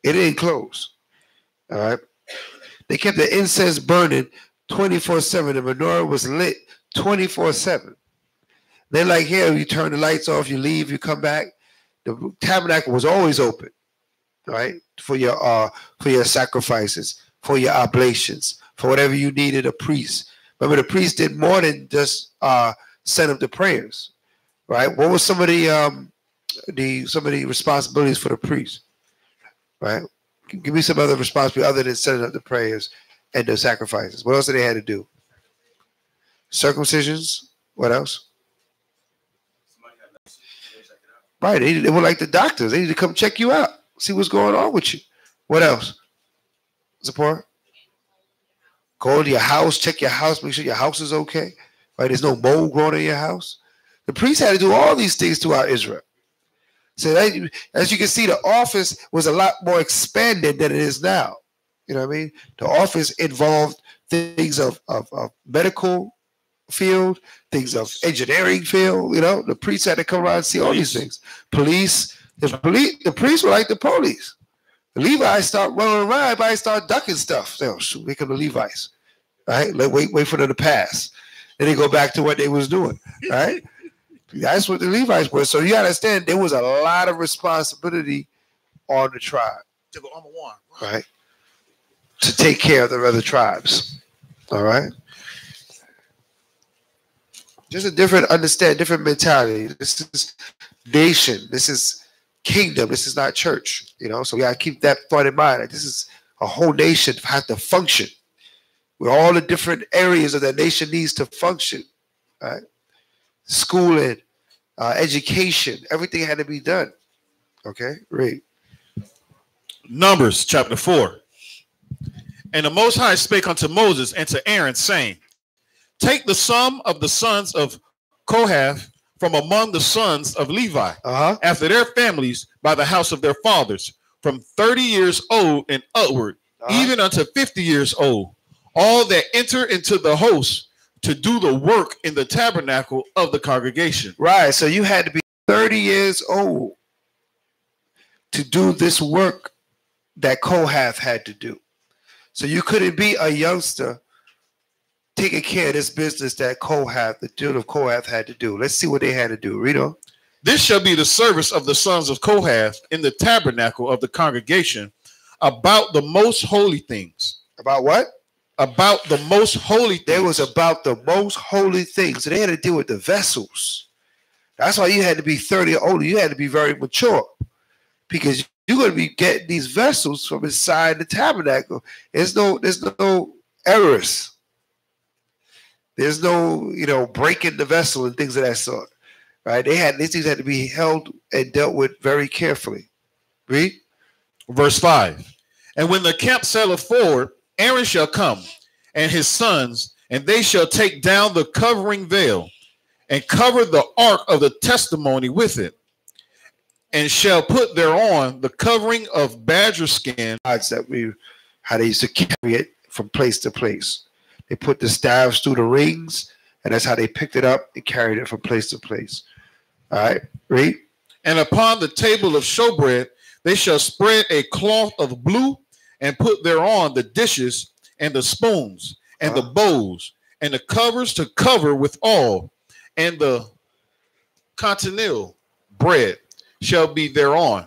It didn't close. All right. They kept the incense burning 24/7. The menorah was lit 24/7. They're like, here, you turn the lights off, you leave, you come back. The tabernacle was always open, right? For your sacrifices, for your oblations, for whatever you needed a priest. Remember, the priest did more than just send up the prayers, right? What was some of the responsibilities for the priest, right? Give me some other responsibility other than sending up the prayers and the sacrifices. What else did they have to do? Circumcisions. What else? Right. They were like the doctors. They need to come check you out, see what's going on with you. What else? Support? Go to your house, check your house, make sure your house is okay. Right? There's no mold growing in your house. The priest had to do all these things throughout Israel. So as you can see, the office was a lot more expanded than it is now. You know what I mean? The office involved things of medical field, things of engineering field. The priests had to come around and see all these things. Police. The priests were like the police. The Levites start running around, everybody start ducking stuff. They shoot, here come the Levites. Right? Wait for them to pass. Then they go back to what they was doing. Right? That's what the Levites were. So you understand there was a lot of responsibility on the tribe. Right? To take care of the other tribes. All right. Just a different understanding, different mentality. This is nation. This is kingdom. This is not church. So we gotta keep that thought in mind. Like, this is a whole nation has to function. Where all the different areas of that nation needs to function. Right? Schooling, education, everything had to be done. Okay, read. Numbers chapter 4. And the Most High spake unto Moses and to Aaron, saying, take the sum of the sons of Kohath from among the sons of Levi, after their families, by the house of their fathers, from 30 years old and upward, even unto 50 years old, all that enter into the host to do the work in the tabernacle of the congregation. Right. So you had to be 30 years old to do this work that Kohath had to do. So you couldn't be a youngster taking care of this business that Kohath, the children of Kohath, had to do. Let's see what they had to do. Read on. This shall be the service of the sons of Kohath in the tabernacle of the congregation about the most holy things. About what? About the most holy things. There was about the most holy things. So they had to deal with the vessels. That's why you had to be 30 or older. You had to be very mature because you're going to be getting these vessels from inside the tabernacle. There's no errors. There's no, breaking the vessel and things of that sort, right? These things had to be held and dealt with very carefully. Read. Verse 5. And when the camp saileth forward, Aaron shall come and his sons, and they shall take down the covering veil and cover the ark of the testimony with it, and shall put thereon the covering of badger skin. How they used to carry it from place to place. They put the staves through the rings, and that's how they picked it up and carried it from place to place. All right, read. And upon the table of showbread, they shall spread a cloth of blue and put thereon the dishes and the spoons and the bowls and the covers to cover with all and the continual bread shall be thereon.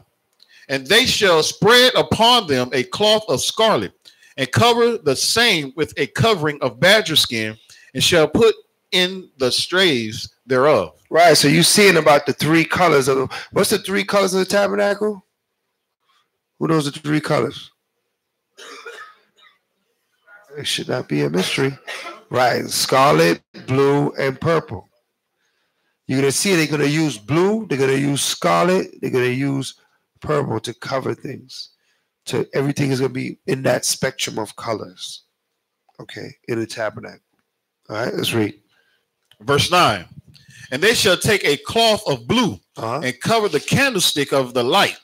And they shall spread upon them a cloth of scarlet, and cover the same with a covering of badger skin, and shall put in the staves thereof. Right. So you're seeing about the three colors of what's the three colors of the tabernacle? Who knows the three colors? It should not be a mystery. Right. Scarlet, blue, and purple. You're going to see they're going to use blue, they're going to use scarlet, they're going to use purple to cover things. So everything is going to be in that spectrum of colors. Okay, in the tabernacle. All right, let's read. Verse 9. And they shall take a cloth of blue and cover the candlestick of the light,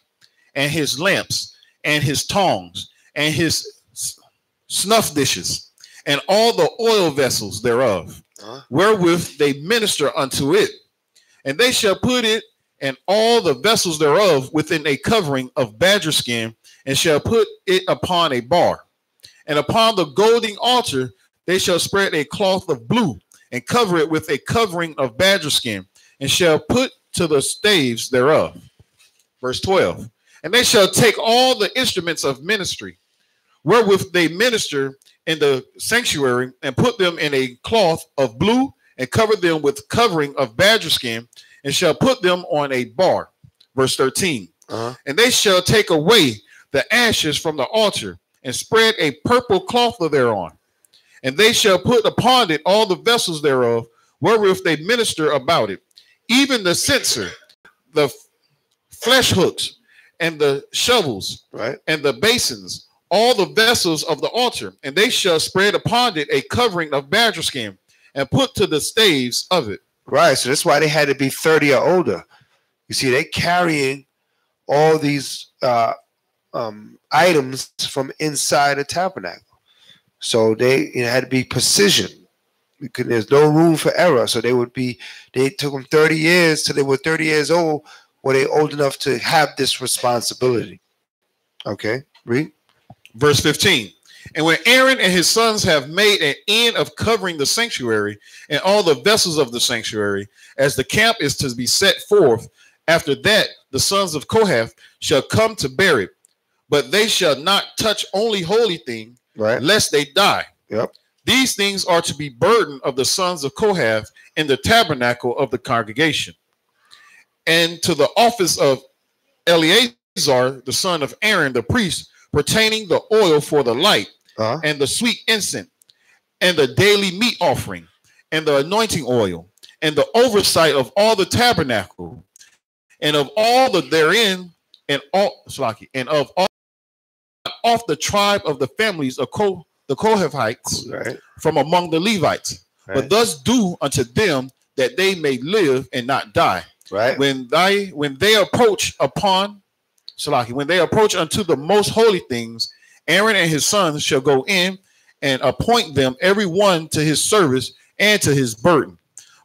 and his lamps, and his tongs, and his snuff dishes, and all the oil vessels thereof, wherewith they minister unto it. And they shall put it and all the vessels thereof within a covering of badger skin, and shall put it upon a bar. And upon the golden altar they shall spread a cloth of blue, and cover it with a covering of badger skin, and shall put to the staves thereof. Verse 12. And they shall take all the instruments of ministry, wherewith they minister in the sanctuary, and put them in a cloth of blue, and cover them with covering of badger skin, and shall put them on a bar. Verse 13. And they shall take away the ashes from the altar, and spread a purple cloth thereon. And they shall put upon it all the vessels thereof, wherewith they minister about it, even the censer, the flesh hooks, and the shovels, and the basins, all the vessels of the altar. And they shall spread upon it a covering of badger skin, and put to the staves of it. Right. So that's why they had to be 30 or older. You see, they carrying all these items from inside the tabernacle. So they had to be precision, because there's no room for error. So they took them 30 years till they were 30 years old, were they old enough to have this responsibility. Okay, read. Verse 15. And when Aaron and his sons have made an end of covering the sanctuary and all the vessels of the sanctuary, as the camp is to be set forth, after that the sons of Kohath shall come to bear it, but they shall not touch only holy thing, lest they die. These things are to be burden of the sons of Kohath in the tabernacle of the congregation. And to the office of Eleazar, the son of Aaron, the priest, pertaining the oil for the light, and the sweet incense, and the daily meat offering, and the anointing oil, and the oversight of all the tabernacle, and of all the therein, and of all off the tribe of the families of the Kohathites from among the Levites. But thus do unto them that they may live and not die. When they approach unto the most holy things, Aaron and his sons shall go in and appoint them every one to his service and to his burden.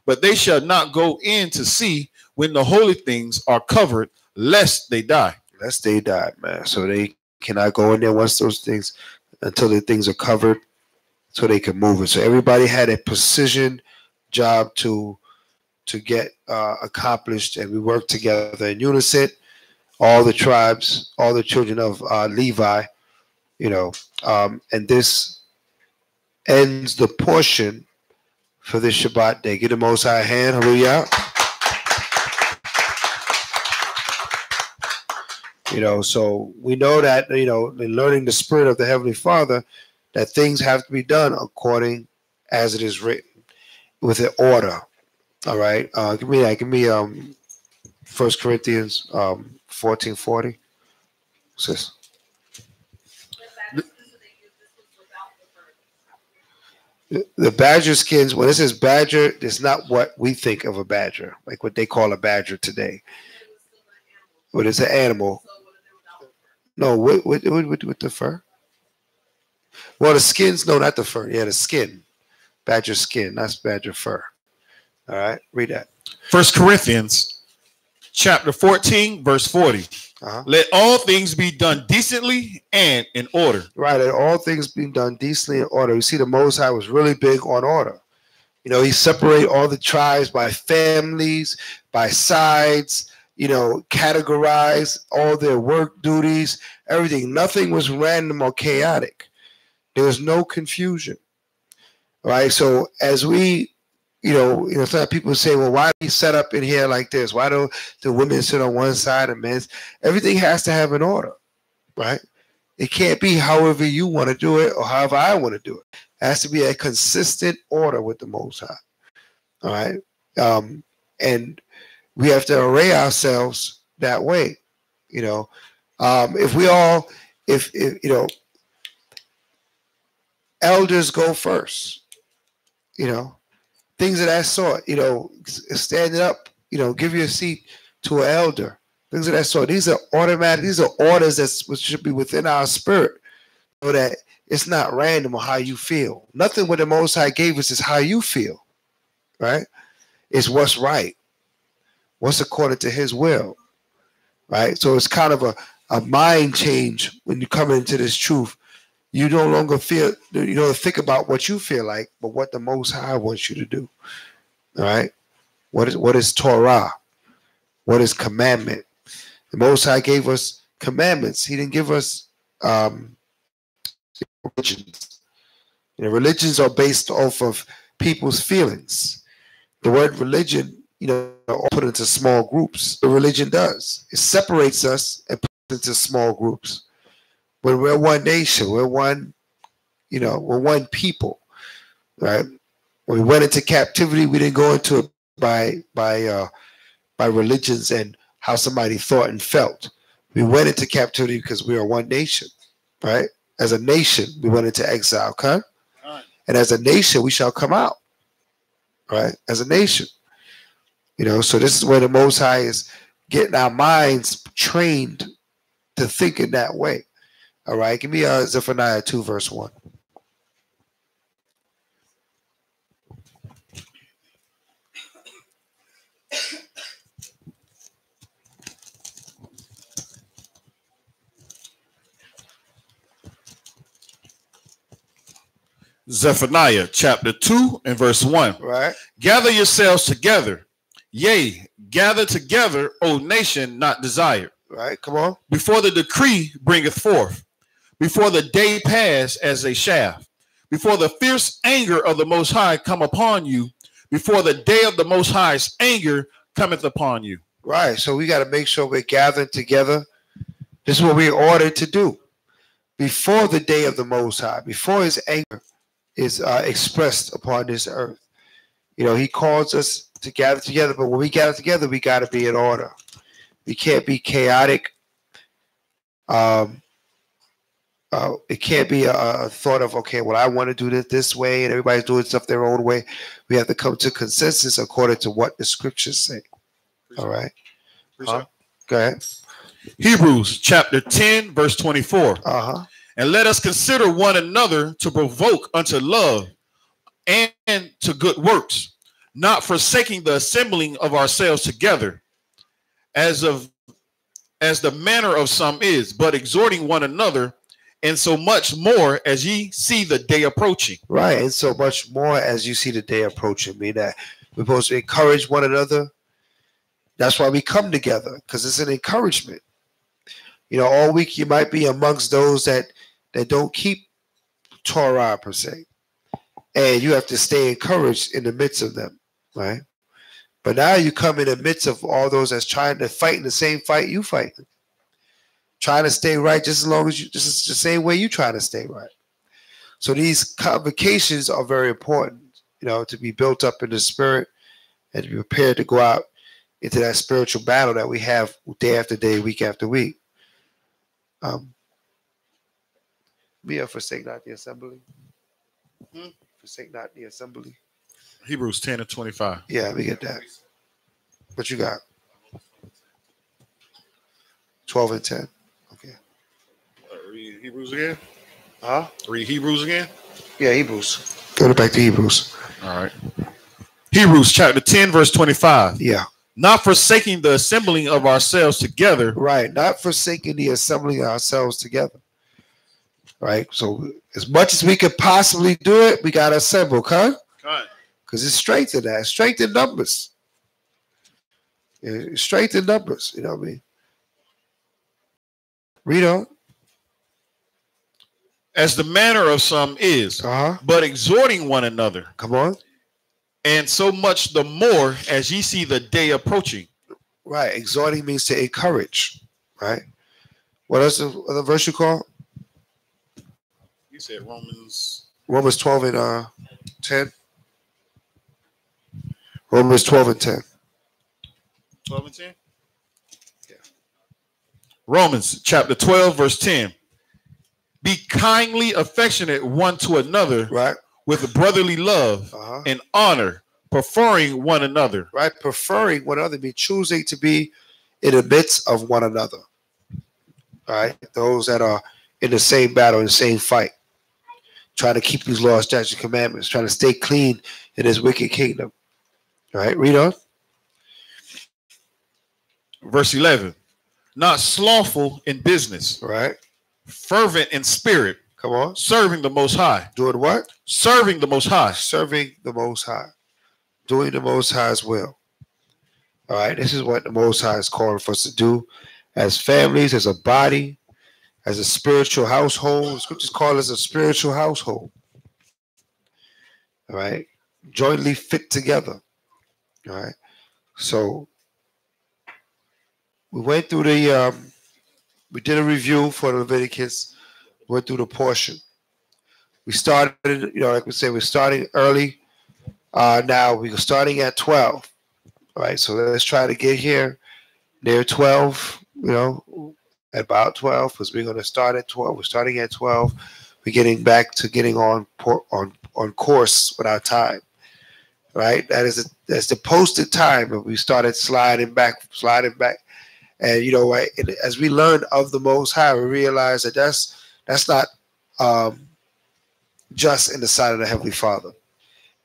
But they shall not go in to see when the holy things are covered, lest they die. Lest they die, man. So they cannot go in there once those things, until the things are covered, so they can move it. So everybody had a precision job to get accomplished, and we worked together in unison. All the tribes, all the children of Levi, and this ends the portion for this Shabbat day. Give the Most High a hand. Hallelujah. So we know that, in learning the spirit of the Heavenly Father, that things have to be done according as it is written, with an order. All right. Give me 1 Corinthians 14:40. What's this? The badger skins, when it says badger, it's not what we think of a badger, like what they call a badger today. But it's an animal. No, with the fur? Well, the skins, no, not the fur. Yeah, the skin. Badger skin, that's badger fur. All right, read that. 1 Corinthians chapter 14, verse 40. Let all things be done decently and in order. Right, let all things be done decently in order. You see, the Most High was really big on order. He separated all the tribes by families, by sides, categorize all their work duties, everything. Nothing was random or chaotic. There was no confusion. Right? So as we, some people say, well, why do we set up in here like this? Why do the women sit on one side and men's? Everything has to have an order, right? It can't be however you want to do it or however I want to do it. It has to be a consistent order with the Most High. All right. And we have to array ourselves that way. If elders go first, things of that sort, standing up, give your seat to an elder, things of that sort. These are automatic, these are orders that should be within our spirit, so that it's not random on how you feel. Nothing what the Most High gave us is how you feel, right? It's what's right, what's according to his will, right? So it's kind of a mind change when you come into this truth. You no longer think about what you feel like, but what the Most High wants you to do. All right? What is Torah? What is commandment? The Most High gave us commandments. He didn't give us religions. Religions are based off of people's feelings. The word religion, put into small groups. The religion does. It separates us and puts into small groups. When we're one nation, we're one people, right? When we went into captivity, we didn't go into it by religions and how somebody thought and felt. We went into captivity because we are one nation, right? As a nation, we went into exile, okay? And as a nation, we shall come out, right? As a nation, So this is where the Most High is getting our minds trained to think in that way. All right, give me Zephaniah 2, verse 1. Zephaniah chapter 2 and verse 1. Right. Gather yourselves together. Yea, gather together, O nation not desired. Right, come on. Before the decree bringeth forth. Before the day pass as a shaft, before the fierce anger of the Most High come upon you, before the day of the Most High's anger cometh upon you. Right, so we got to make sure we're gathered together. This is what we're ordered to do. Before the day of the Most High, before his anger is expressed upon this earth. He calls us to gather together, but when we gather together, we got to be in order. We can't be chaotic. It can't be a thought of, okay, well, I want to do this way and everybody's doing stuff their own way. We have to come to consensus according to what the scriptures say. All right. Go ahead. Hebrews chapter 10, verse 24. And let us consider one another to provoke unto love and to good works, not forsaking the assembling of ourselves together, as the manner of some is, but exhorting one another, and so much more as ye see the day approaching. Right, and so much more as you see the day approaching. Mean that we're supposed to encourage one another. That's why we come together, because it's an encouragement. All week you might be amongst those that don't keep Torah per se, and you have to stay encouraged in the midst of them, right? But now you come in the midst of all those that's trying to fight in the same fight you fight, trying to stay right just the same way you try to stay right. So these convocations are very important, to be built up in the spirit and to be prepared to go out into that spiritual battle that we have day after day, week after week. Forsake not the assembly. Forsake not the assembly. Hebrews 10 and 25. Yeah, we get that. What you got? 12 and 10. Okay. Read Hebrews again? Read Hebrews again? Yeah, Hebrews. Go back to Hebrews. All right. Hebrews chapter 10, verse 25. Yeah. Not forsaking the assembling of ourselves together. Right. Not forsaking the assembling of ourselves together. Right. So as much as we could possibly do it, we got to assemble, huh? Because it's strength in that. Strength in numbers. Strength in numbers. You know what I mean? Read on. As the manner of some is, but exhorting one another. Come on. And so much the more as ye see the day approaching. Right. Exhorting means to encourage. Right. What else? The verse you call? You said Romans 12 and 10. Romans 12 and 10. 12 and 10? Yeah. Romans chapter 12, verse 10. Be kindly affectionate one to another, right, with brotherly love and honor, preferring one another. Right, preferring one another means choosing to be in the midst of one another. All right, those that are in the same battle, in the same fight, trying to keep these laws, statutes, and commandments, trying to stay clean in this wicked kingdom. All right, read on. Verse 11. Not slothful in business. Right. Fervent in spirit. Come on. Serving the Most High. Doing what? Serving the Most High. Serving the Most High. Doing the Most High's will. All right. This is what the Most High is calling for us to do as families, as a body, as a spiritual household. The scriptures call us a spiritual household. All right. Jointly fit together. All right. So we went through we did a review for the Leviticus, went through the portion. We started, like we said, we're starting early. Now we're starting at 12. All right, so let's try to get here near 12, at about 12, because we're going to start at 12. We're starting at 12. We're getting back to getting on course with our time. Right? That's the posted time, but we started sliding back. And as we learn of the Most High, we realize that that's not just in the sight of the Heavenly Father.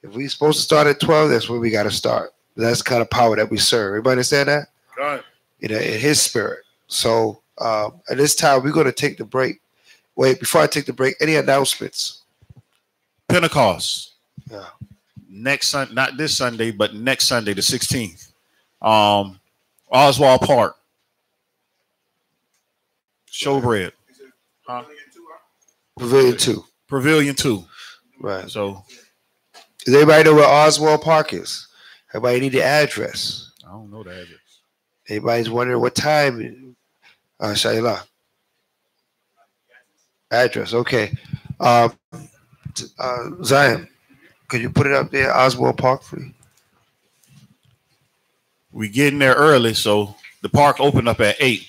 If we're supposed to start at 12, that's where we got to start. That's the kind of power that we serve. Everybody understand that? Right. In His Spirit. So at this time, we're going to take the break. Wait, before I take the break, any announcements? Pentecost. Yeah. Next Sunday, not this Sunday, but next Sunday, the 16th. Oswald Park. Showbread. Pavilion 2. Pavilion 2. Right. So, does everybody know where Oswald Park is? Everybody need the address. I don't know the address. Everybody's wondering what time. Shalamah. Address. Okay. Zion, could you put it up there, Oswald Park, for me? We getting there early, so the park opened up at 8.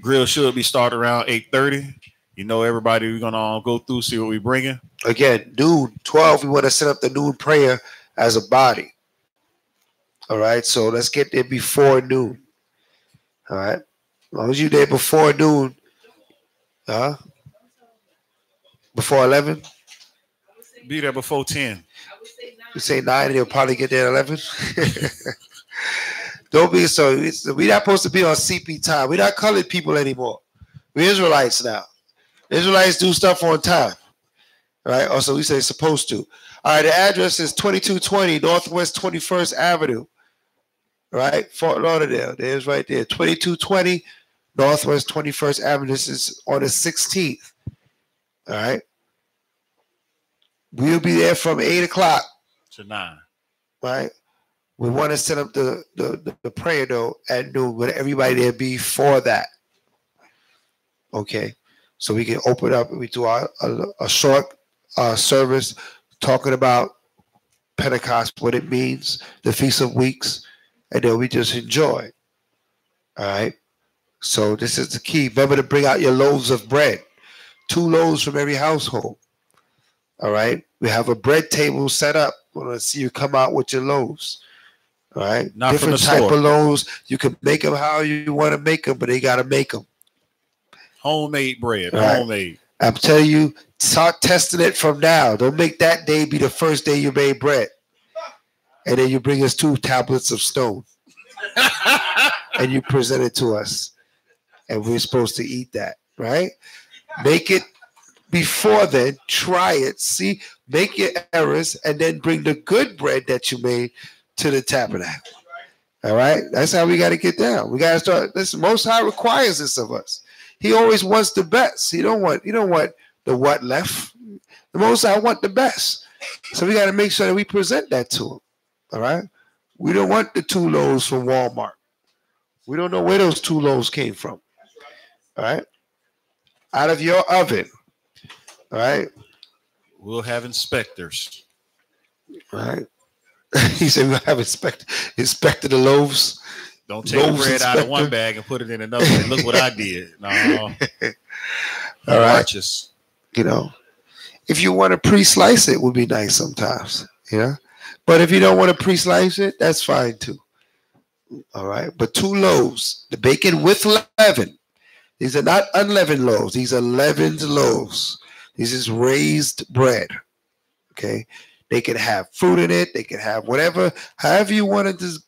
Grill should be started around 8:30. Everybody, we're gonna go through, see what we're bringing. Again, noon 12. We want to set up the noon prayer as a body. All right, so let's get there before noon. All right, as long as you're there before noon, before 11. Be there before 10. You say 9, and you'll probably get there at 11. Don't be so. We're not supposed to be on CP time. We're not colored people anymore. We're Israelites now. Israelites do stuff on time. All right. Also, we say supposed to. All right. The address is 2220 Northwest 21st Avenue. All right. Fort Lauderdale. There's right there. 2220 Northwest 21st Avenue. This is on the 16th. All right. We'll be there from 8 o'clock to 9. Right. We want to set up the prayer though at noon with everybody there before that. Okay, so we can open up and we do a short service talking about Pentecost, what it means, the Feast of Weeks, and then we just enjoy. All right. So this is the key. Remember to bring out your loaves of bread. 2 loaves from every household. All right. We have a bread table set up. We want to see you come out with your loaves. All right. Not different from the type store. of loaves. You can make them how you want to make them, but they got to make them. Homemade bread. Right. Homemade. I'm telling you, start testing it from now. Don't make that day be the first day you made bread. And then you bring us 2 tablets of stone. And you present it to us. And we're supposed to eat that. Right? Make it before then. Try it. See? Make your errors. And then bring the good bread that you made to the tabernacle. All right, that's how we got to get down. We got to start. This Most High requires this of us. He always wants the best. He don't want the what left. The Most High want the best. So we got to make sure that we present that to him. All right, we don't want the 2 loaves from Walmart. We don't know where those 2 loaves came from. All right, out of your oven. All right, we'll have inspectors. All right. He said we'll have inspected the loaves. Don't take the bread out of one bag and put it in another. And look what I did. No. All right. Righteous. You know, if you want to pre-slice it, would be nice sometimes. Yeah. But if you don't want to pre-slice it, that's fine too. All right. But 2 loaves, the bacon with leaven. These are not unleavened loaves. These are leavened loaves. This is raised bread. Okay. They can have fruit in it. They can have whatever, however you want to.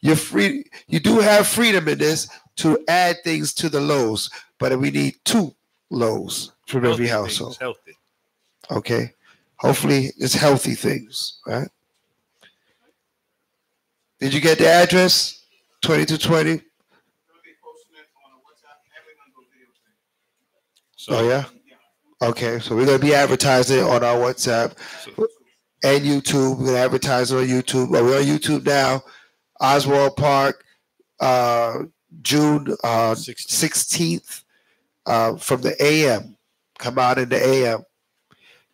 You're free. You do have freedom in this to add things to the loaves, but we need 2 loaves from every household. Healthy. Okay. Hopefully, it's healthy things, right? Did you get the address? 2220. Oh yeah. Okay, so we're gonna be advertising on our WhatsApp. And YouTube. We're going to advertise on YouTube. Well, we're on YouTube now. Oswald Park, June 16th from the AM. Come out in the AM.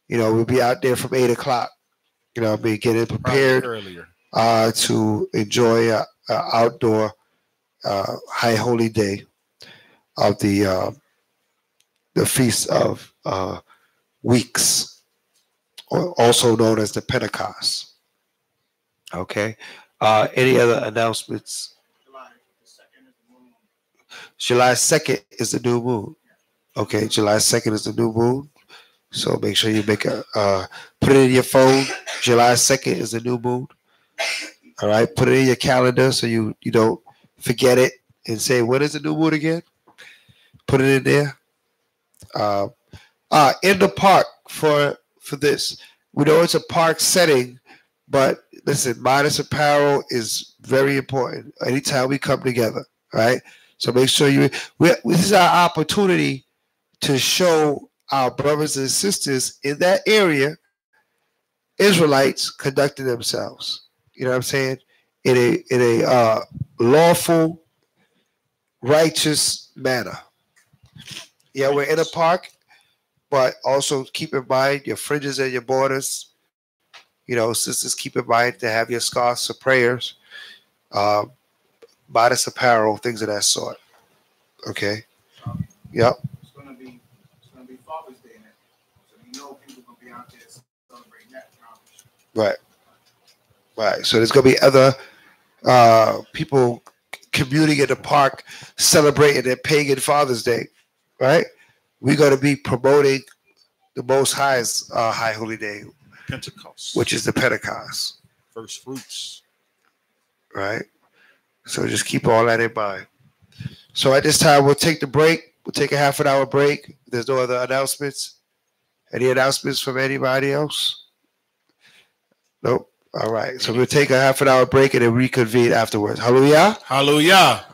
You know, we'll be out there from 8 o'clock. You know, be getting prepared to enjoy outdoor high holy day of the Feast of Weeks, also known as the Pentecost. Okay. Any other announcements? July 2nd is the new moon. Okay, July 2nd is the new moon. So make sure you make put it in your phone. July 2nd is the new moon. All right, put it in your calendar so you don't forget it and say, when is the new moon again? Put it in there. In the park for this. We know it's a park setting, but listen, modest apparel is very important anytime we come together, right? So make sure this is our opportunity to show our brothers and sisters in that area, Israelites conducting themselves. You know what I'm saying? In a lawful, righteous manner. Yeah, we're in a park, but also keep in mind your fringes and your borders. You know, sisters, keep in mind to have your scarves for prayers, modest apparel, things of that sort. Okay. Yep. It's gonna be Father's Day now, so you know people gonna be out there celebrating that. Right. Right. So there's gonna be other people communing in the park celebrating their pagan Father's Day. Right. We're gonna be promoting the Most High's High Holy Day, Pentecost, which is the Pentecost, first fruits. Right. So just keep all that in mind. So at this time, we'll take the break. We'll take a half an hour break. If there's no other announcements. Any announcements from anybody else? Nope. All right. So we'll take a half an hour break and then reconvene afterwards. Hallelujah. Hallelujah.